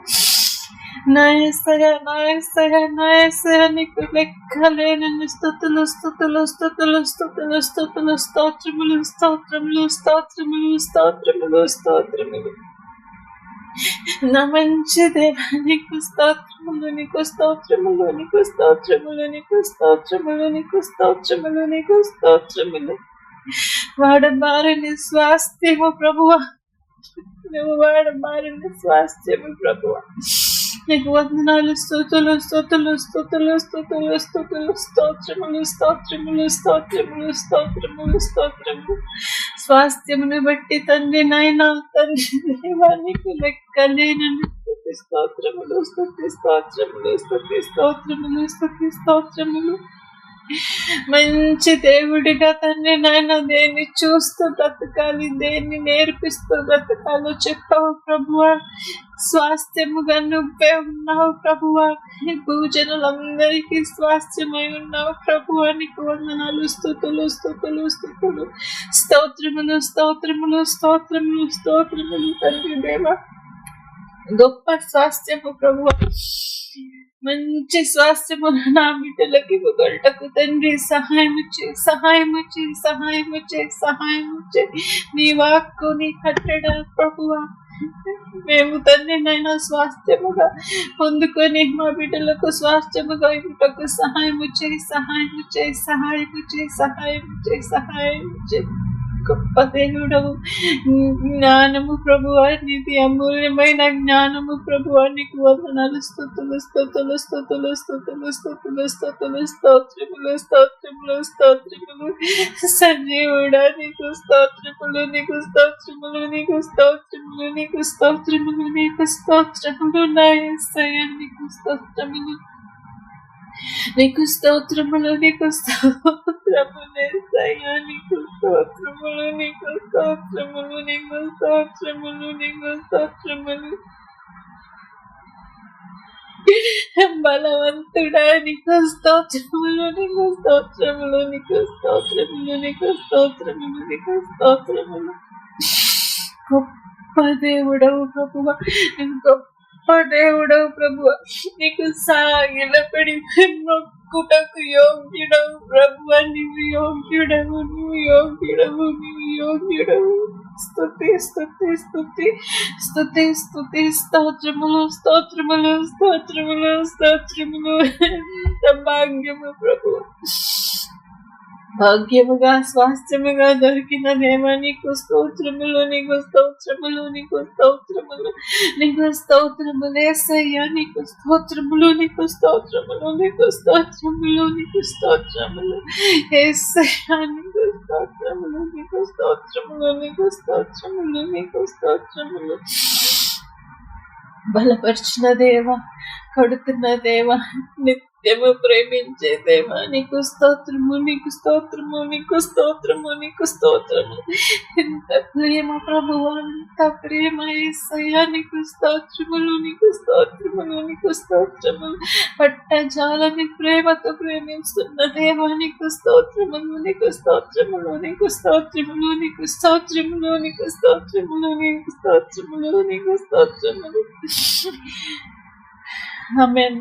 నా యేసయ్యా నా యేసయ్యా నా యేసయ్యా నీకు లెక్కలేనన్ని స్తుతులు స్తుతులు స్తుతులు స్తుతులు స్తుతులు స్తోత్రములు స్తోత్రములు స్తోత్రములు స్తోత్రములు స్తోత్రములు. నా మంచి దేవా నీకు స్తోత్రములు నీకు స్తోత్రములు నీకు స్తోత్రములు నీకు స్తోత్రములు నీకు స్తోత్రములు నీకు స్తోత్రములు. వాడబారని స్వాస్థ్యము ప్రభువా నువ్వు వాడబారని స్వాస్థ్యము ప్రభువా నీకు వందనాలు స్తుతులు స్తుతులు స్తుతులు స్తుతులు స్తుతులు స్తోత్రములు స్తోత్రములు స్తోత్రములు స్తోత్రములు స్తోత్రములు. స్వాస్థ్యమును బట్టి తండ్రి నాయనా తండ్రి దేవా నీకు లెక్కలేనన్ని స్తుతి స్తోత్రములు స్తుతి స్తోత్రములు స్తుతి స్తోత్రములు స్తుతి స్తోత్రములు. మంచి దేవుడిగా తండ్రి నాయన దేన్ని చూస్తూ బ్రతకాలి దేన్ని నేర్పిస్తూ బ్రతకాలో చెప్పావు ప్రభువా. స్వాస్థ్యముగా నువ్వే ఉన్నావు ప్రభువా. భూజనులందరికీ స్వాస్థ్యమై ఉన్నావు ప్రభువా. నీకు వందనాలు స్తుతులు స్తుతులు స్తుతులు స్తోత్రములు స్తోత్రములు స్తోత్రములు స్తోత్రములు తండ్రి దేవా. గొప్ప స్వాస్థ్యము ప్రభువా మంచి స్వాస్థ్యము నా బిడ్డలకి ఇవ్వగలటకు తండ్రి సహాయము చేయి సహాయము చేయి సహాయము చేయి సహాయము చేయి. నీ వాక్కు నీ కట్టడ ప్రభువా మేము తండ్రి నైనా స్వాస్థ్యముగా పొందుకొని మా బిడ్డలకు స్వాస్థ్యముగా ఇవ్వటకు సహాయము చేయి సహాయము చేయి సహాయము చేయి సహాయము చేయి సహాయము చేయి. గొప్ప దేవుడవు జ్ఞానము ప్రభువా నీది అమూల్యమైన జ్ఞానము ప్రభువా నీకు వందనాలు స్తుతులు స్తుతులు స్తుతులు స్తుతులు స్తుతులు స్తుతులు స్తోత్రములు స్తోత్రములు స్తోత్రములు. సజీవుడా నీకు స్తోత్రములు నీకు స్తోత్రములు నీకు స్తోత్రములు నీకు స్తోత్రములు నీకు స్తోత్రములు. నా యేసయ్యా నీకు స్తోత్రములు నీకు స్తోత్రములు నీకు స్తోత్రములు యేసయ్యా నీకు స్తోత్రములు నీకు స్తోత్రములు నీకు స్తోత్రములు నీకు స్తోత్రములు. బలవంతుడా నీకు స్తోత్రములు, నీకు స్తోత్రములు, నీకు స్తోత్రములు, నీకు స్తోత్రములు, నీకు స్తోత్రములు. గొప్ప దేవుడవు ప్రభువా, గొప్ప దేవుడవు ప్రభువా, నీకు సాగిలపడి మొక్కుటకు యోగ్యుడవు ప్రభువా, నీవు యోగ్యుడవు, నీవు యోగ్యుడవు, నీవు యోగ్యుడవు. స్తుతి స్తుతి స్తుతి స్తుతి స్తుతి, స్తోత్రములు స్తోత్రములు స్తోత్రములు స్తోత్రములు. ఎంత భాగ్యము ప్రభు, భాగ్యముగా స్వాస్థ్యముగా దొరికిన దేవా నీకు స్తోత్రములు, నీకు స్తోత్రములు, నీకు స్తోత్రములు, నీకు స్తోత్రములు యేసయ్యా, నీకు స్తోత్రములు, నీకు స్తోత్రములు, నీకు స్తోత్రములు, నీకు స్తోత్రములు యేసయ్యా, నీకు స్తోత్రములు, నీకు స్తోత్రములు, నీకు స్తోత్రములు, నీకు స్తోత్రములు. బలపరిచిన దేవా, కొడుతున్న దేవా, నిత్యము ప్రేమించే దేవా నీకు స్తోత్రము, నీకు స్తోత్రము, నీకు స్తోత్రము, నీకు స్తోత్రము. ఎంత ప్రేమ ప్రభువా, ఎంత ప్రేమ యేసయ్యా, నీకు స్తోత్రములు, నీకు స్తోత్రములు, నీకు స్తోత్రములు. పట్టజాలని ప్రేమతో ప్రేమిస్తున్న దేవా నీకు స్తోత్రములు, నీకు స్తోత్రములు, నీకు స్తోత్రములు, నీకు స్తోత్రములు, నీకు స్తోత్రములు, నీకు స్తోత్రములు, నీకు స్తోత్రములు. ఆమేన్.